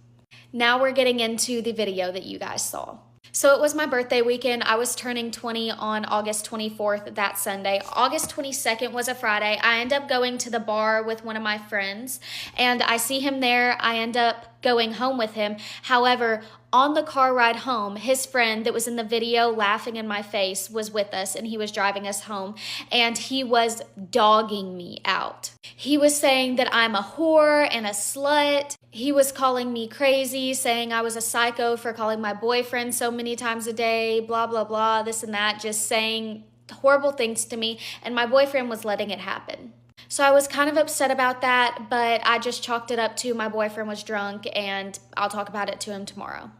Now we're getting into the video that you guys saw. So it was my birthday weekend. I was turning 20 on August 24th, that Sunday. August 22nd was a Friday. I end up going to the bar with one of my friends, and I see him there. I end up going home with him. However, on the car ride home, his friend that was in the video laughing in my face was with us, and he was driving us home, and he was dogging me out. He was saying that I'm a whore and a slut. He was calling me crazy, saying I was a psycho for calling my boyfriend so many times a day, blah, blah, blah, this and that, just saying horrible things to me, and my boyfriend was letting it happen. So I was kind of upset about that, but I just chalked it up to my boyfriend was drunk, and I'll talk about it to him tomorrow.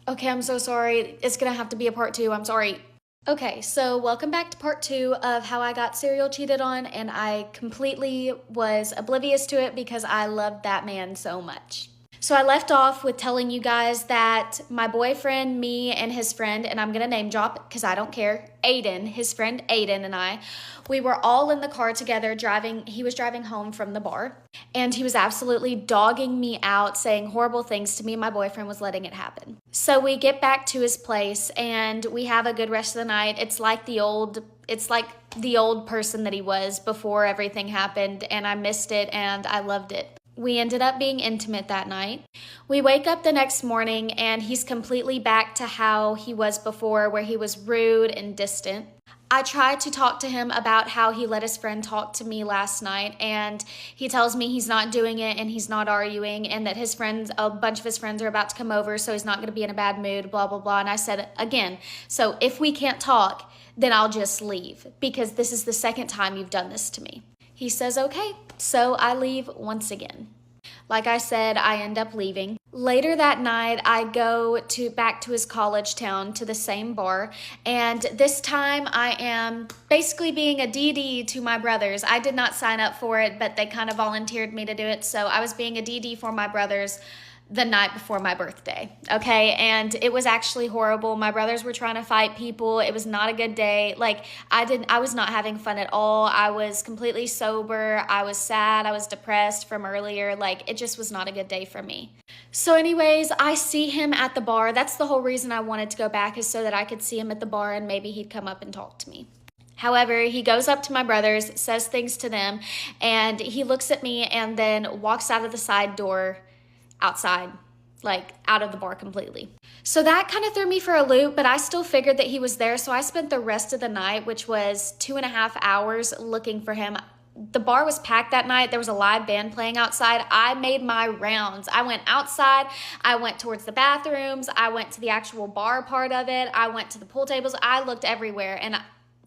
Okay, I'm so sorry. It's gonna have to be a part 2. I'm sorry. Okay, so welcome back to part 2 of how I got serial cheated on, and I completely was oblivious to it because I loved that man so much. So I left off with telling you guys that my boyfriend, me, and his friend, and I'm gonna name drop because I don't care, Aiden, his friend Aiden and I, we were all in the car together driving. He was driving home from the bar, and he was absolutely dogging me out, saying horrible things to me. My boyfriend was letting it happen. So we get back to his place, and we have a good rest of the night. It's like the old person that he was before everything happened, and I missed it, and I loved it. We ended up being intimate that night. We wake up the next morning, and he's completely back to how he was before, where he was rude and distant. I tried to talk to him about how he let his friend talk to me last night, and he tells me he's not doing it and he's not arguing, and that his friends, a bunch of his friends are about to come over, so he's not going to be in a bad mood, blah, blah, blah. And I said, again, so if we can't talk, then I'll just leave, because this is the second time you've done this to me. He says, okay, so I leave once again. Like I said, I end up leaving. Later that night, I go back to his college town to the same bar, and this time I am basically being a DD to my brothers. I did not sign up for it, but they kind of volunteered me to do it, so I was being a DD for my brothers the night before my birthday, okay? And it was actually horrible. My brothers were trying to fight people. It was not a good day. Like, I was not having fun at all. I was completely sober. I was sad. I was depressed from earlier. Like, it just was not a good day for me. So anyways, I see him at the bar. That's the whole reason I wanted to go back, is so that I could see him at the bar and maybe he'd come up and talk to me. However, he goes up to my brothers, says things to them, and he looks at me and then walks out of the side door outside, like out of the bar completely. So that kind of threw me for a loop, but I still figured that he was there. So I spent the rest of the night, which was 2.5 hours, looking for him. The bar was packed that night. There was a live band playing outside. I made my rounds. I went outside. I went towards the bathrooms. I went to the actual bar part of it. I went to the pool tables. I looked everywhere, and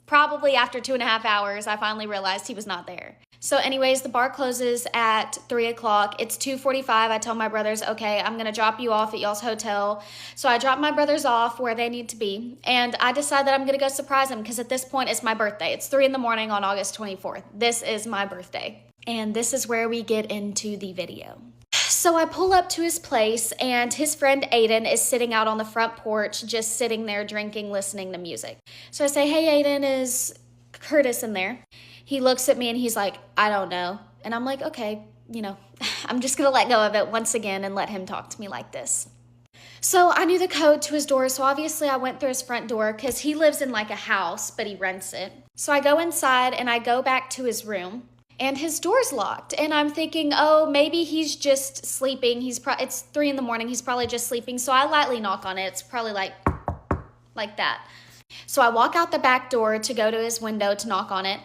probably after 2.5 hours, I finally realized he was not there. So anyways, the bar closes at 3 o'clock. It's 2:45. I tell my brothers, okay, I'm going to drop you off at y'all's hotel. So I drop my brothers off where they need to be. And I decide that I'm going to go surprise them, because at this point, it's my birthday. It's 3 in the morning on August 24th. This is my birthday. And this is where we get into the video. So I pull up to his place, and his friend Aiden is sitting out on the front porch, just sitting there drinking, listening to music. So I say, hey, Aiden, is Curtis in there? He looks at me and he's like, I don't know. And I'm like, okay, I'm just going to let go of it once again and let him talk to me like this. So I knew the code to his door, so obviously I went through his front door, because he lives in like a house, but he rents it. So I go inside and I go back to his room, and his door's locked. And I'm thinking, oh, maybe he's just sleeping. It's 3 in the morning. He's probably just sleeping. So I lightly knock on it. It's probably like that. So I walk out the back door to go to his window to knock on it.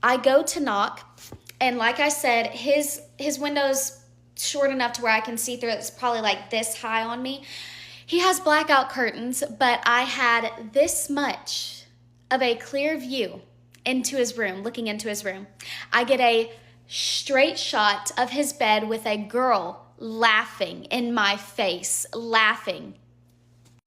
I go to knock, and like I said, his window's short enough to where I can see through it. It's probably like this high on me. He has blackout curtains, but I had this much of a clear view into his room, looking into his room. I get a straight shot of his bed with a girl laughing in my face, laughing.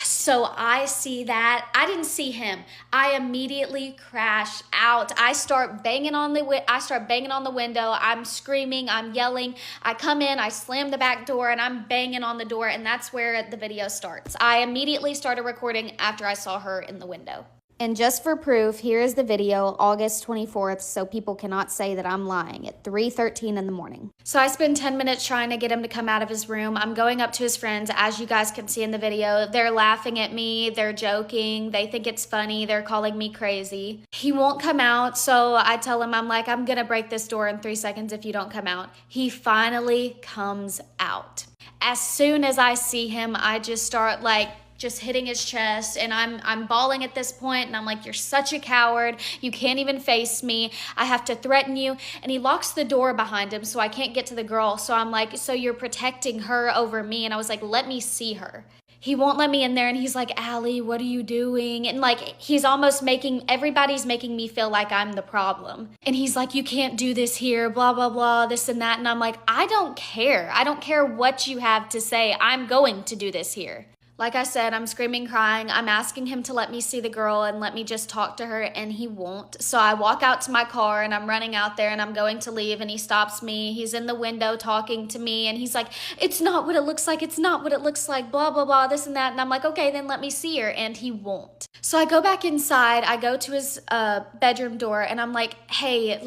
So I see that. I didn't see him. I immediately crash out. I start banging on the window. I'm screaming. I'm yelling. I come in. I slam the back door, and I'm banging on the door, and that's where the video starts. I immediately started recording after I saw her in the window. And just for proof, here is the video, August 24th, so people cannot say that I'm lying, at 3:13 in the morning. So I spend 10 minutes trying to get him to come out of his room. I'm going up to his friends, as you guys can see in the video. They're laughing at me. They're joking. They think it's funny. They're calling me crazy. He won't come out, so I tell him, I'm like, I'm going to break this door in 3 seconds if you don't come out. He finally comes out. As soon as I see him, I just start just hitting his chest, and I'm bawling at this point, and I'm like, you're such a coward. You can't even face me. I have to threaten you. And he locks the door behind him, so I can't get to the girl. So I'm like, so you're protecting her over me? And I was like, let me see her. He won't let me in there, and he's like, Allie, what are you doing? And he's almost everybody's making me feel like I'm the problem. And he's like, you can't do this here, blah, blah, blah, this and that. And I'm like, I don't care. I don't care what you have to say. I'm going to do this here. Like I said, I'm screaming, crying. I'm asking him to let me see the girl and let me just talk to her, and he won't. So I walk out to my car, and I'm running out there, and I'm going to leave, and he stops me. He's in the window talking to me, and he's like, it's not what it looks like. It's not what it looks like, blah, blah, blah, this and that. And I'm like, okay, then let me see her, and he won't. So I go back inside. I go to his bedroom door, and I'm like, hey,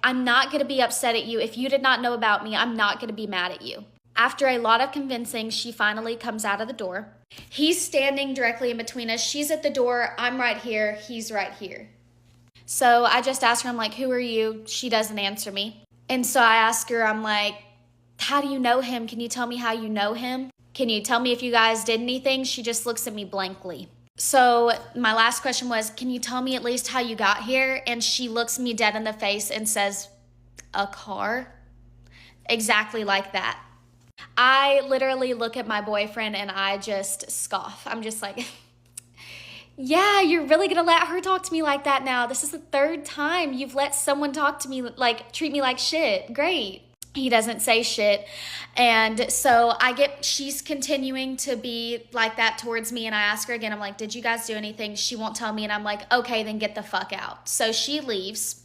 I'm not going to be upset at you. If you did not know about me, I'm not going to be mad at you. After a lot of convincing, she finally comes out of the door. He's standing directly in between us. She's at the door. I'm right here. He's right here. So I just ask her, I'm like, who are you? She doesn't answer me. And so I ask her, I'm like, how do you know him? Can you tell me how you know him? Can you tell me if you guys did anything? She just looks at me blankly. So my last question was, can you tell me at least how you got here? And she looks me dead in the face and says, a car? Exactly like that. I literally look at my boyfriend and I just scoff. I'm just like, yeah, you're really gonna let her talk to me like that now. This is the third time you've let someone talk to me, like, treat me like shit. Great. He doesn't say shit. And so she's continuing to be like that towards me. And I ask her again, I'm like, did you guys do anything? She won't tell me. And I'm like, okay, then get the fuck out. So she leaves.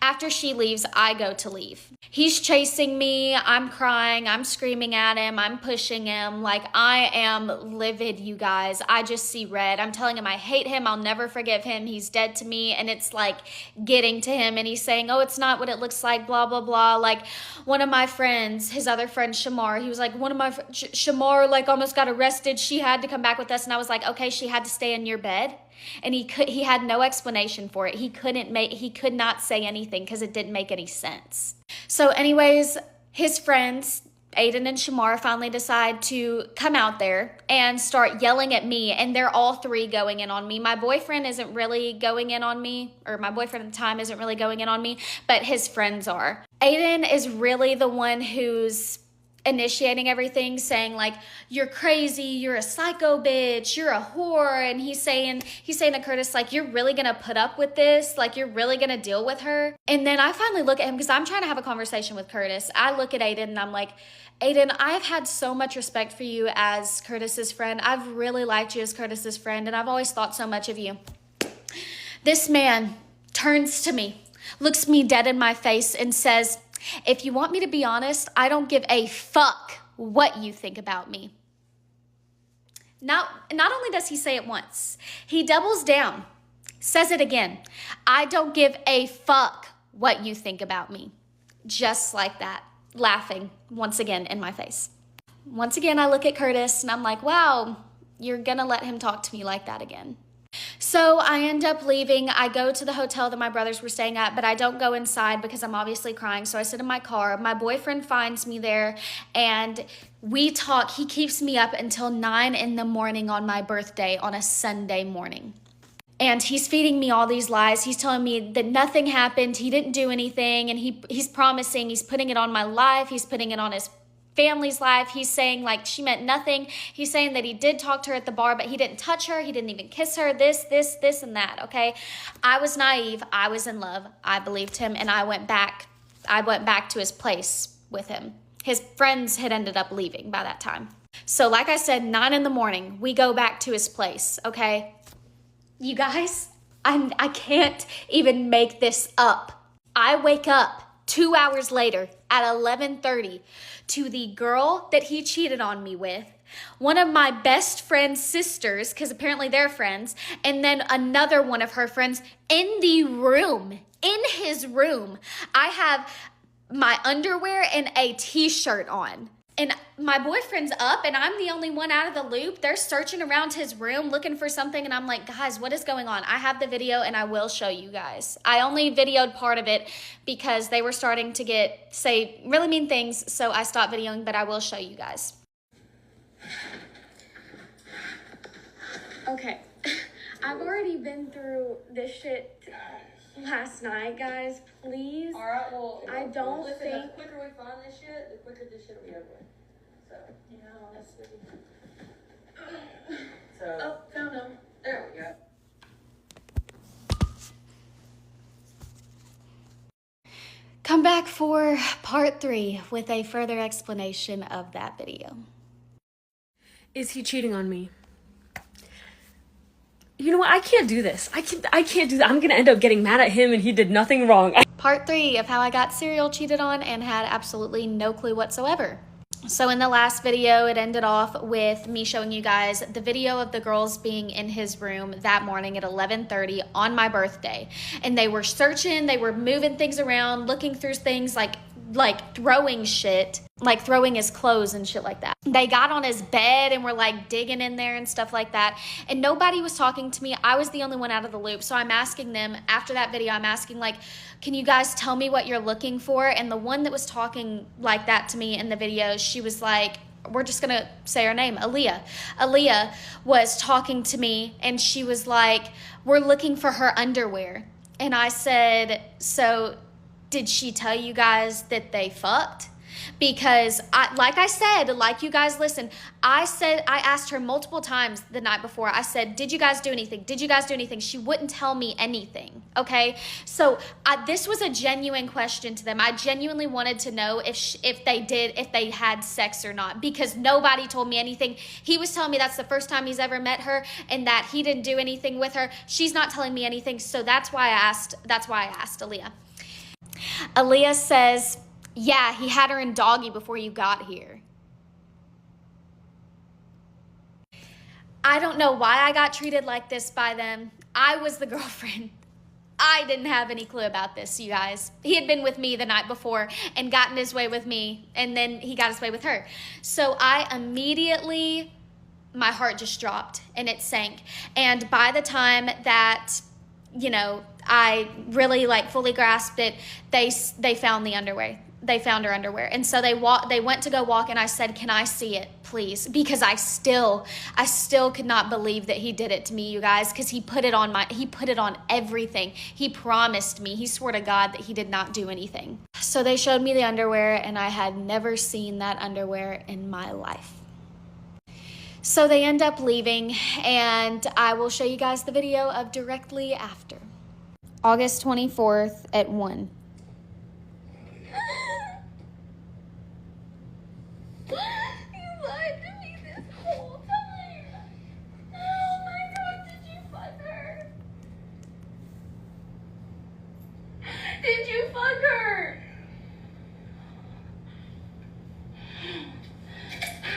After she leaves, I go to leave. He's chasing me. I'm crying. I'm screaming at him. I'm pushing him. Like, I am livid, you guys. I just see red. I'm telling him I hate him. I'll never forgive him. He's dead to me. And it's like getting to him. And he's saying, oh, it's not what it looks like, blah, blah, blah. Like, one of my friends, his other friend, Shamar, he was like, Shamar, like, almost got arrested. She had to come back with us. And I was like, okay, she had to stay in your bed. And he had no explanation for it. He could not say anything because it didn't make any sense. So anyways, his friends, Aiden and Shamar, finally decide to come out there and start yelling at me. And they're all three going in on me. My boyfriend isn't really going in on me, or my boyfriend at the time isn't really going in on me, but his friends are. Aiden is really the one who's initiating everything, saying like, you're crazy, you're a psycho bitch, you're a whore. And he's saying to Curtis, like, you're really gonna put up with this? Like, you're really gonna deal with her? And then I finally look at him, because I'm trying to have a conversation with Curtis. I look at Aiden and I'm like, Aiden, I've had so much respect for you as Curtis's friend. I've really liked you as Curtis's friend, and I've always thought so much of you. This man turns to me, looks me dead in my face, and says, if you want me to be honest, I don't give a fuck what you think about me. Not only does he say it once, he doubles down, says it again. I don't give a fuck what you think about me. Just like that, laughing once again in my face. Once again, I look at Curtis and I'm like, wow, you're gonna let him talk to me like that again. So I end up leaving. I go to the hotel that my brothers were staying at, but I don't go inside because I'm obviously crying. So I sit in my car. My boyfriend finds me there and we talk. He keeps me up until 9 a.m. on my birthday on a Sunday morning. And he's feeding me all these lies. He's telling me that nothing happened. He didn't do anything. And he's promising, he's putting it on my life. He's putting it on his family's life. He's saying like she meant nothing. He's saying that he did talk to her at the bar, but he didn't touch her. He didn't even kiss her. This, and that. Okay. I was naive. I was in love. I believed him. And I went back to his place with him. His friends had ended up leaving by that time. So like I said, 9 a.m, we go back to his place. Okay. You guys, I can't even make this up. I wake up 2 hours later at 11:30 to the girl that he cheated on me with, one of my best friend's sisters, because apparently they're friends, and then another one of her friends in the room, in his room. I have my underwear and a t-shirt on. And my boyfriend's up and I'm the only one out of the loop. They're searching around his room looking for something. And I'm like, guys, what is going on? I have the video and I will show you guys. I only videoed part of it because they were starting to say really mean things. So I stopped videoing, but I will show you guys. Okay, I've already been through this shit last night, guys. Please. All right, well, I don't listen, think. the quicker we find this shit, the quicker this shit will be over with. So, honestly. So. Oh, found him. There we go. Come back for part 3 with a further explanation of that video. Is he cheating on me? You know what? I can't do this. I can't do that. I'm gonna end up getting mad at him and he did nothing wrong. Part 3 of how I got serial cheated on and had absolutely no clue whatsoever. So in the last video, it ended off with me showing you guys the video of the girls being in his room that morning at 11:30 on my birthday. And they were searching, they were moving things around, looking through things like throwing shit, like throwing his clothes and shit like that. They got on his bed and were like digging in there and stuff like that. And nobody was talking to me. I was the only one out of the loop. So I'm asking them after that video, I'm asking like, can you guys tell me what you're looking for? And the one that was talking like that to me in the video, she was like, we're just gonna say her name, Aaliyah. Aaliyah was talking to me and she was like, we're looking for her underwear. And I said, so did she tell you guys that they fucked? Because like I said, like you guys listen, I asked her multiple times the night before. I said, did you guys do anything? Did you guys do anything? She wouldn't tell me anything. Okay. So this was a genuine question to them. I genuinely wanted to know if they had sex or not, because nobody told me anything. He was telling me that's the first time he's ever met her and that he didn't do anything with her. She's not telling me anything. So that's why I asked Aaliyah. Aaliyah says, yeah, he had her in doggy before you got here. I don't know why I got treated like this by them. I was the girlfriend. I didn't have any clue about this, you guys. He had been with me the night before and gotten his way with me, and then he got his way with her. So I immediately, my heart just dropped and it sank. And by the time that, you know, I really like fully grasped it, they found the underwear. They found her underwear. And so they went to go walk, and I said, can I see it, please? Because I still could not believe that he did it to me, you guys, because he put it on everything. He promised me, he swore to God that he did not do anything. So they showed me the underwear, and I had never seen that underwear in my life. So they end up leaving, and I will show you guys the video of directly after. August 24th at 1. You lied to me this whole time. Oh my God, did you fuck her? Did you fuck her?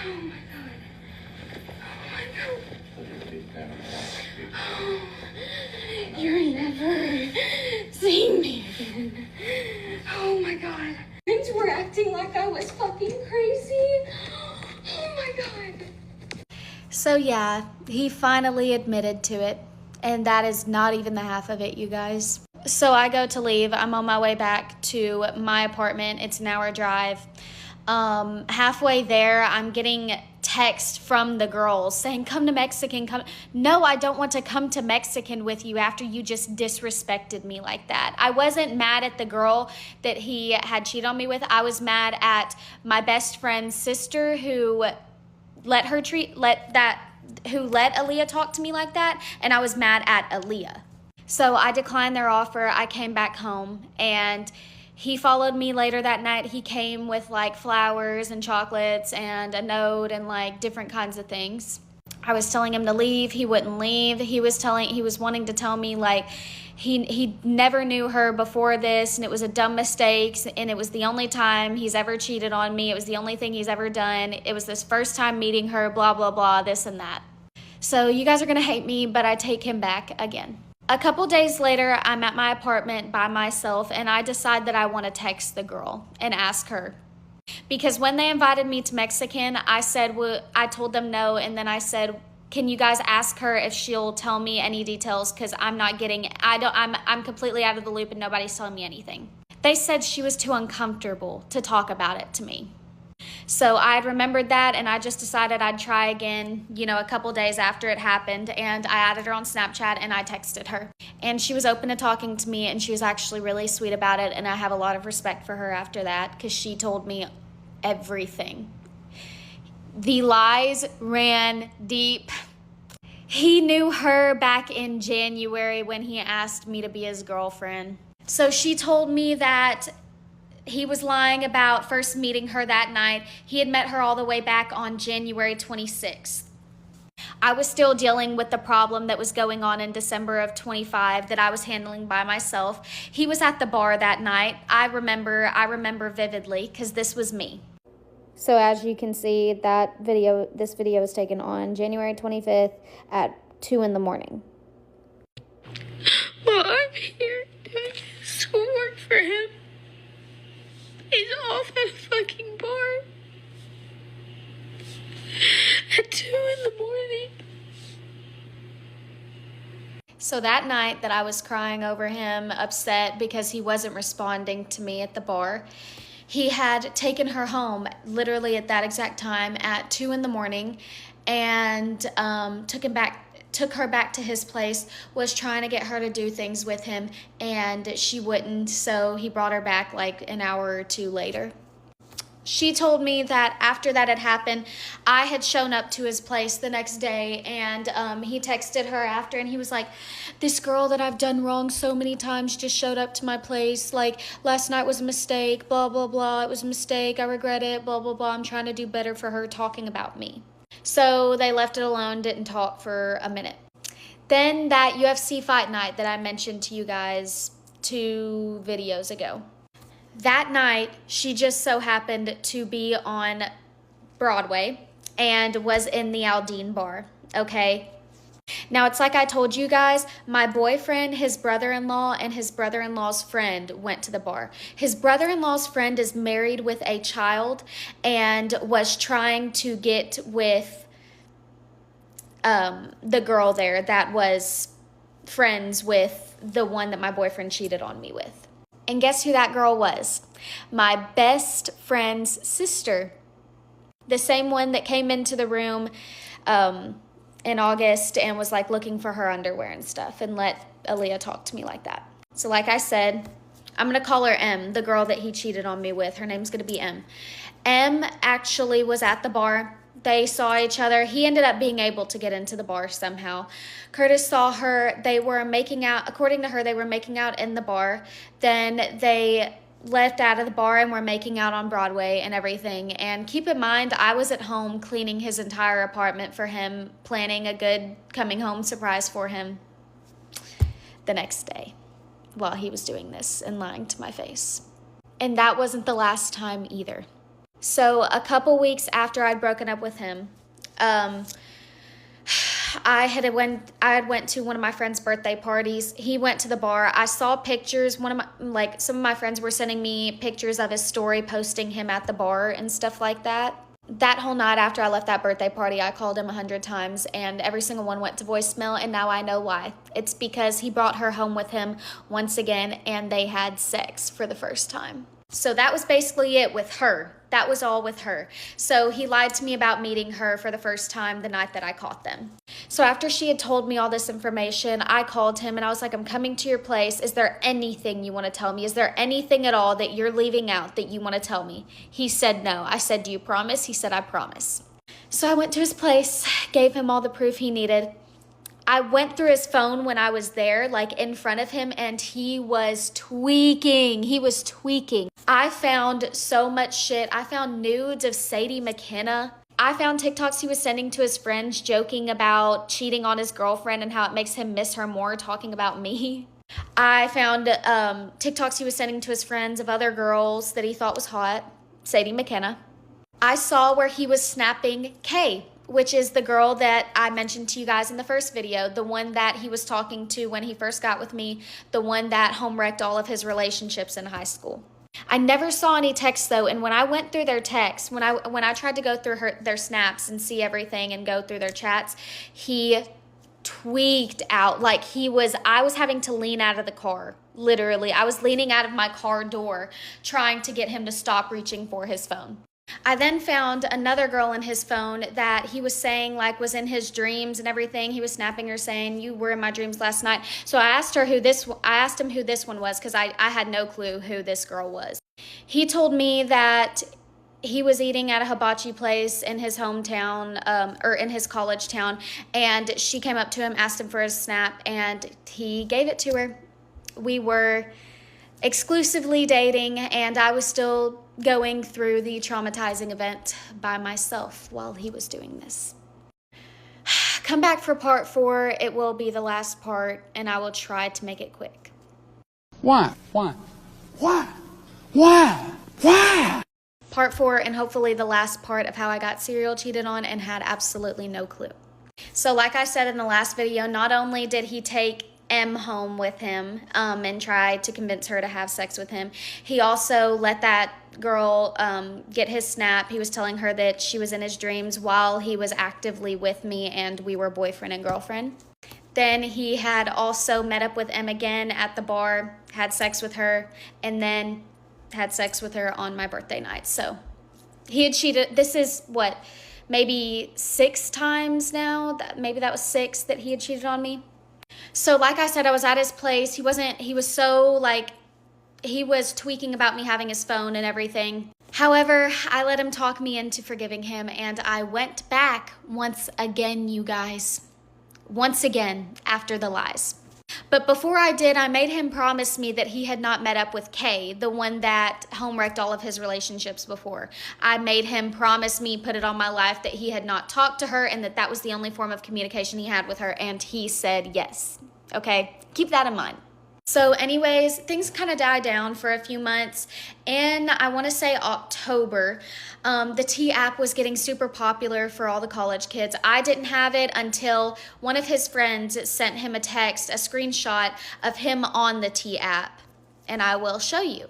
Oh my God. Oh my God. You're never seeing me again. Oh my God. Friends were acting like I was fucking crazy. Oh my God. So yeah, he finally admitted to it, and that is not even the half of it, you guys. So I go to leave. I'm on my way back to my apartment. It's an hour drive. Halfway there, I'm getting text from the girls saying, come to Mexican, come. No, I don't want to come to Mexican with you after you just disrespected me like that. I wasn't mad at the girl that he had cheated on me with. I was mad at my best friend's sister who let Aaliyah talk to me like that, and I was mad at Aaliyah. So I declined their offer. I came back home, and he followed me later that night. He came with like flowers and chocolates and a note and like different kinds of things. I was telling him to leave. He wouldn't leave. He was wanting to tell me like he never knew her before this, and it was a dumb mistake, and it was the only time he's ever cheated on me. It was the only thing he's ever done. It was this first time meeting her, blah, blah, blah, this and that. So you guys are gonna hate me, but I take him back again. A couple days later, I'm at my apartment by myself, and I decide that I want to text the girl and ask her. Because when they invited me to Mexican, I told them no, and then I said, can you guys ask her if she'll tell me any details, because I'm completely out of the loop and nobody's telling me anything. They said she was too uncomfortable to talk about it to me. So I remembered that, and I just decided I'd try again, a couple days after it happened, and I added her on Snapchat and I texted her. And she was open to talking to me, and she was actually really sweet about it, and I have a lot of respect for her after that because she told me everything. The lies ran deep. He knew her back in January when he asked me to be his girlfriend. So she told me that he was lying about first meeting her that night. He had met her all the way back on January 26th. I was still dealing with the problem that was going on in December of 25 that I was handling by myself. He was at the bar that night. I remember vividly because this was me. So as you can see, this video was taken on January 25th at 2 in the morning. Well, I'm here doing some work for him. He's off at a fucking bar at 2 in the morning. So that night that I was crying over him, upset because he wasn't responding to me at the bar, He had taken her home literally at that exact time at 2 in the morning and took her back to his place, was trying to get her to do things with him, and she wouldn't, so he brought her back like an hour or two later. She told me that after that had happened, I had shown up to his place the next day, and he texted her after, and he was like, this girl that I've done wrong so many times just showed up to my place, like, last night was a mistake, blah, blah, blah, it was a mistake, I regret it, blah, blah, blah, I'm trying to do better for her, talking about me. So they left it alone, didn't talk for a minute. Then that UFC fight night that I mentioned to you guys 2 videos ago. That night, she just so happened to be on Broadway and was in the Aldine bar, okay? Now, it's like I told you guys, my boyfriend, his brother-in-law, and his brother-in-law's friend went to the bar. His brother-in-law's friend is married with a child and was trying to get with the girl there that was friends with the one that my boyfriend cheated on me with. And guess who that girl was? My best friend's sister. The same one that came into the room in August and was like looking for her underwear and stuff and let Aaliyah talk to me like that. So like I said, I'm going to call her M, the girl that he cheated on me with. Her name's going to be M. M actually was at the bar. They saw each other. He ended up being able to get into the bar somehow. Curtis saw her. They were making out. According to her, they were making out in the bar. Then they left out of the bar and were making out on Broadway and everything. And keep in mind, I was at home cleaning his entire apartment for him, planning a good coming home surprise for him the next day while he was doing this and lying to my face. And that wasn't the last time either. So a couple weeks after I'd broken up with him, I had went to one of my friend's birthday parties. He went to the bar. I saw pictures. Some of my friends were sending me pictures of his story, posting him at the bar and stuff like that. That whole night after I left that birthday party, I called him 100 times, and every single one went to voicemail, and now I know why. It's because he brought her home with him once again, and they had sex for the first time. So that was basically it with her. That was all with her. So he lied to me about meeting her for the first time the night that I caught them. So after she had told me all this information, I called him and I was like, I'm coming to your place. Is there anything you want to tell me? Is there anything at all that you're leaving out that you want to tell me? He said no. I said, do you promise? He said, I promise. So I went to his place, gave him all the proof he needed. I went through his phone when I was there, like in front of him, and he was tweaking. He was tweaking. I found so much shit. I found nudes of Sadie McKenna. I found TikToks he was sending to his friends joking about cheating on his girlfriend and how it makes him miss her more, talking about me. I found TikToks he was sending to his friends of other girls that he thought was hot, Sadie McKenna. I saw where he was snapping Kay, which is the girl that I mentioned to you guys in the first video, the one that he was talking to when he first got with me, the one that home wrecked all of his relationships in high school. I never saw any texts though, and when I went through their texts, when I tried to go through their snaps and see everything and go through their chats, he tweaked out. Like I was having to lean out of the car. Literally, I was leaning out of my car door trying to get him to stop reaching for his phone. I then found another girl in his phone that he was saying like was in his dreams and everything. He was snapping her saying, you were in my dreams last night. So I asked him who this one was because I had no clue who this girl was. He told me that he was eating at a hibachi place in his hometown or in his college town, and she came up to him, asked him for his snap, and he gave it to her. We were exclusively dating, and I was still going through the traumatizing event by myself while he was doing this. Come back for part 4. It will be the last part, and I will try to make it quick. Why? Part 4, and hopefully the last part of how I got serial cheated on and had absolutely no clue. So like I said in the last video, not only did he take M home with him and tried to convince her to have sex with him, he also let that girl get his snap. He was telling her that she was in his dreams while he was actively with me and we were boyfriend and girlfriend. Then he had also met up with M again at the bar, had sex with her, and then had sex with her on my birthday night. So he had cheated. This is what, maybe 6 times now? Maybe that was 6 that he had cheated on me. So like I said, I was at his place. He was so like, he was tweaking about me having his phone and everything. However, I let him talk me into forgiving him, and I went back once again, you guys. Once again, after the lies. But before I did, I made him promise me that he had not met up with Kay, the one that home-wrecked all of his relationships before. I made him promise me, put it on my life, that he had not talked to her and that was the only form of communication he had with her, and he said yes. Okay? Keep that in mind. So anyways, things kind of died down for a few months. In, I want to say October, the T app was getting super popular for all the college kids. I didn't have it until one of his friends sent him a text, a screenshot of him on the T app. And I will show you.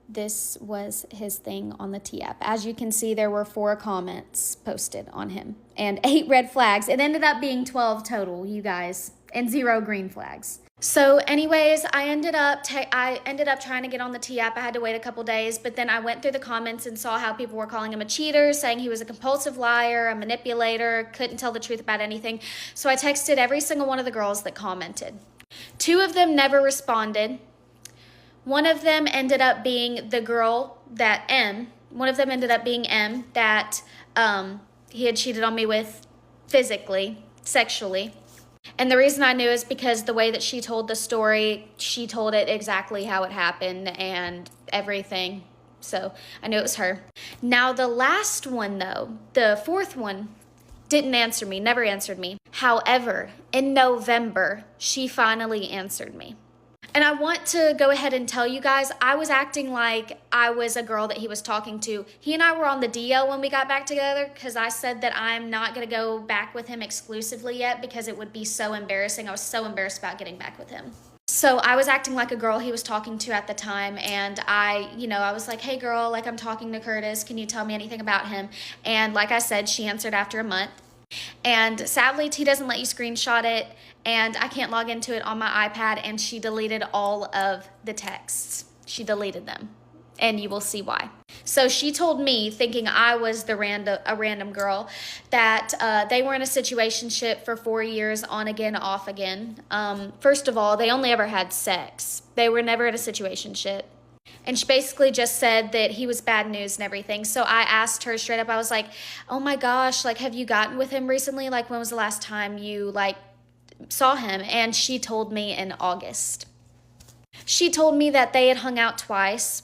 This was his thing on the T app. As you can see, there were 4 comments posted on him and 8 red flags. It ended up being 12 total, you guys, and 0 green flags. So anyways, I ended up trying to get on the T app. I had to wait a couple days, but then I went through the comments and saw how people were calling him a cheater, saying he was a compulsive liar, a manipulator, couldn't tell the truth about anything. So I texted every single one of the girls that commented. 2 of them never responded. One of them ended up being the girl that one of them ended up being M, that he had cheated on me with physically, sexually. And the reason I knew is because the way that she told the story, she told it exactly how it happened and everything. So I knew it was her. Now the last one though, the 4th one, didn't answer me, never answered me. However, in November, she finally answered me. And I want to go ahead and tell you guys, I was acting like I was a girl that he was talking to. He and I were on the DL when we got back together because I said that I'm not going to go back with him exclusively yet because it would be so embarrassing. I was so embarrassed about getting back with him. So I was acting like a girl he was talking to at the time, and I was like, hey girl, like I'm talking to Curtis. Can you tell me anything about him? And like I said, she answered after a month. And sadly, T doesn't let you screenshot it, and I can't log into it on my iPad, and she deleted all of the texts. She deleted them, and you will see why. So she told me, thinking I was a random girl, that they were in a situationship for 4 years, on again, off again. First of all, they only ever had sex. They were never in a situationship. And she basically just said that he was bad news and everything. So I asked her straight up, I was like, oh my gosh, like, have you gotten with him recently? Like, when was the last time you, like, saw him? And she told me in August. She told me that they had hung out twice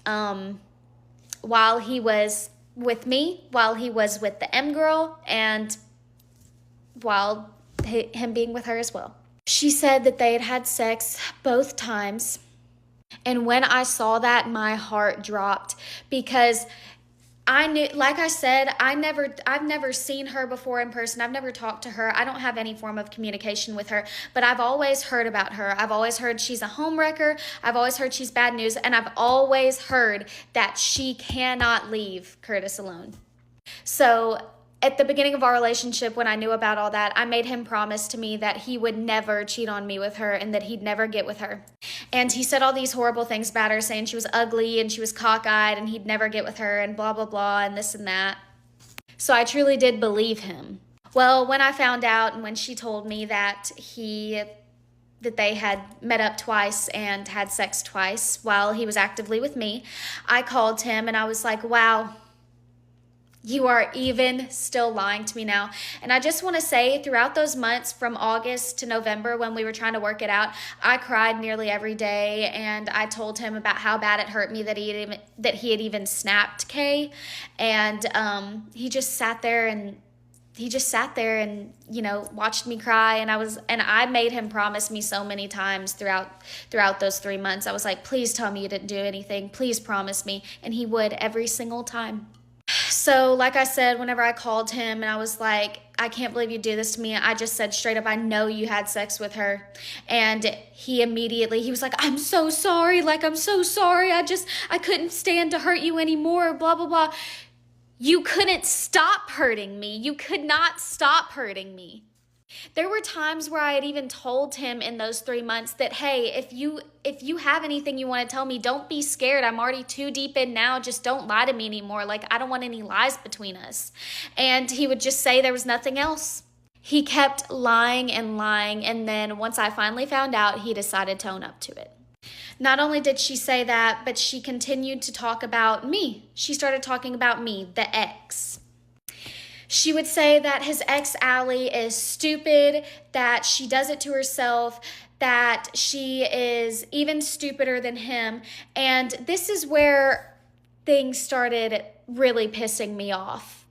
while he was with me, while he was with the M girl, and while him being with her as well. She said that they had had sex both times. And when I saw that, my heart dropped because I knew, like I said, I've never seen her before in person. I've never talked to her. I don't have any form of communication with her, but I've always heard about her. I've always heard she's a homewrecker. I've always heard she's bad news. And I've always heard that she cannot leave Curtis alone. So at the beginning of our relationship, when I knew about all that, I made him promise to me that he would never cheat on me with her and that he'd never get with her. And he said all these horrible things about her, saying she was ugly and she was cockeyed and he'd never get with her and blah, blah, blah, and this and that. So I truly did believe him. Well, when I found out and when she told me that they had met up twice and had sex twice while he was actively with me, I called him and I was like, wow, you are even still lying to me now. And I just want to say, throughout those months from August to November when we were trying to work it out, I cried nearly every day, and I told him about how bad it hurt me that he had even snapped Kay. And he just sat there and watched me cry, and I made him promise me so many times throughout those 3 months. I was like, please tell me you didn't do anything. Please promise me. And he would every single time. So like I said, whenever I called him and I was like, I can't believe you do this to me, I just said straight up, I know you had sex with her. And he was like, I'm so sorry. Like, I'm so sorry. I couldn't stand to hurt you anymore, blah, blah, blah. You couldn't stop hurting me. You could not stop hurting me. There were times where I had even told him in those 3 months that, hey, if you have anything you want to tell me, don't be scared. I'm already too deep in now. Just don't lie to me anymore. Like, I don't want any lies between us. And he would just say there was nothing else. He kept lying and lying. And then once I finally found out, he decided to own up to it. Not only did she say that, but she continued to talk about me. She started talking about me, the ex. She would say that his ex, Allie, is stupid, that she does it to herself, that she is even stupider than him. And this is where things started really pissing me off.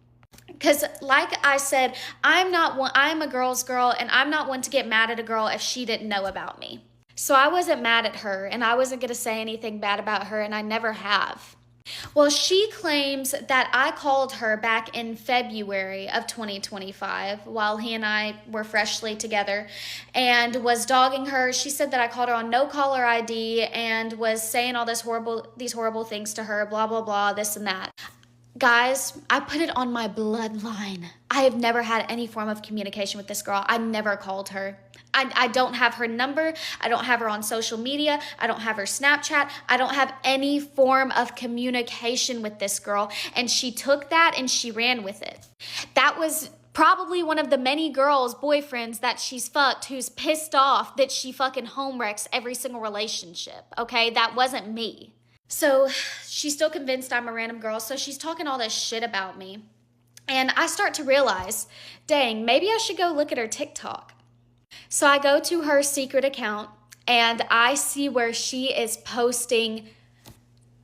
Because like I said, I'm a girl's girl, and I'm not one to get mad at a girl if she didn't know about me. So I wasn't mad at her, and I wasn't going to say anything bad about her, and I never have. Well, she claims that I called her back in February of 2025 while he and I were freshly together and was dogging her. She said that I called her on no caller ID and was saying all these horrible things to her, blah, blah, blah, this and that. Guys, I put it on my bloodline. I have never had any form of communication with this girl. I never called her. I don't have her number. I don't have her on social media. I don't have her Snapchat. I don't have any form of communication with this girl. And she took that and she ran with it. That was probably one of the many girls' boyfriends that she's fucked who's pissed off that she fucking home wrecks every single relationship. Okay, that wasn't me. So she's still convinced I'm a random girl. So she's talking all this shit about me. And I start to realize, dang, maybe I should go look at her TikTok. So I go to her secret account and I see where she is posting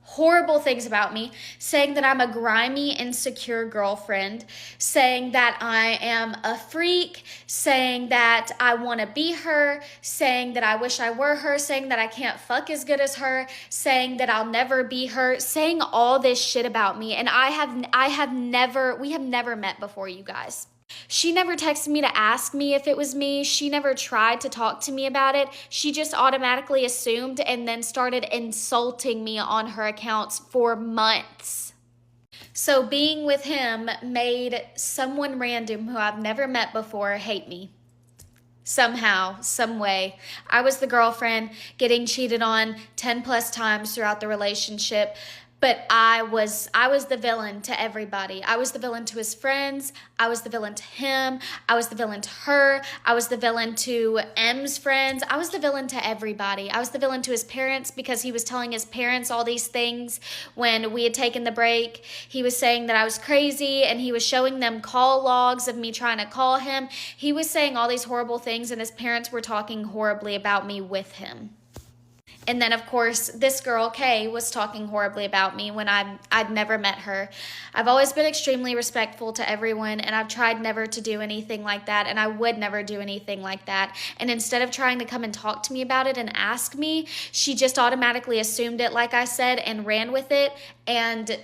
horrible things about me, saying that I'm a grimy, insecure girlfriend, saying that I am a freak, saying that I want to be her, saying that I wish I were her, saying that I can't fuck as good as her, saying that I'll never be her, saying all this shit about me. And we have never met before, you guys. She never texted me to ask me if it was me. She never tried to talk to me about it. She just automatically assumed and then started insulting me on her accounts for months. So being with him made someone random who I've never met before hate me. Somehow, some way. I was the girlfriend getting cheated on 10 plus times throughout the relationship. But I was the villain to everybody. I was the villain to his friends. I was the villain to him. I was the villain to her. I was the villain to M's friends. I was the villain to everybody. I was the villain to his parents because he was telling his parents all these things when we had taken the break. He was saying that I was crazy, and he was showing them call logs of me trying to call him. He was saying all these horrible things, and his parents were talking horribly about me with him. And then, of course, this girl, Kay, was talking horribly about me when I'd never met her. I've always been extremely respectful to everyone, and I've tried never to do anything like that, and I would never do anything like that. And instead of trying to come and talk to me about it and ask me, she just automatically assumed it, like I said, and ran with it, and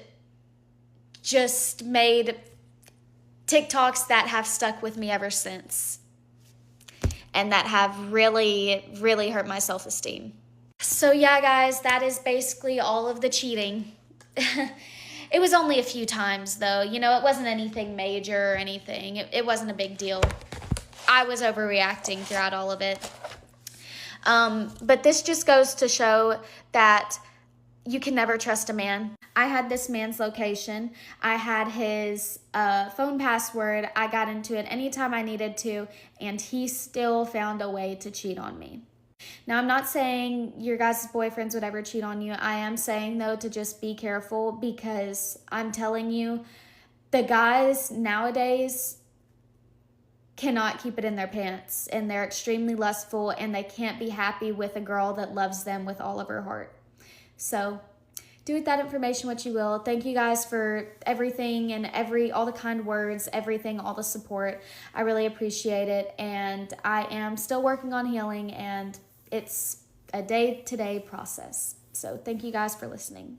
just made TikToks that have stuck with me ever since, and that have really, really hurt my self-esteem. So yeah, guys, that is basically all of the cheating. It was only a few times, though. You know, it wasn't anything major or anything. It wasn't a big deal. I was overreacting throughout all of it. But this just goes to show that you can never trust a man. I had this man's location. I had his phone password. I got into it anytime I needed to, and he still found a way to cheat on me. Now, I'm not saying your guys' boyfriends would ever cheat on you. I am saying, though, to just be careful, because I'm telling you, the guys nowadays cannot keep it in their pants, and they're extremely lustful, and they can't be happy with a girl that loves them with all of her heart. So do with that information what you will. Thank you guys for everything and all the kind words, everything, all the support. I really appreciate it, and I am still working on healing, and it's a day-to-day process. So thank you guys for listening.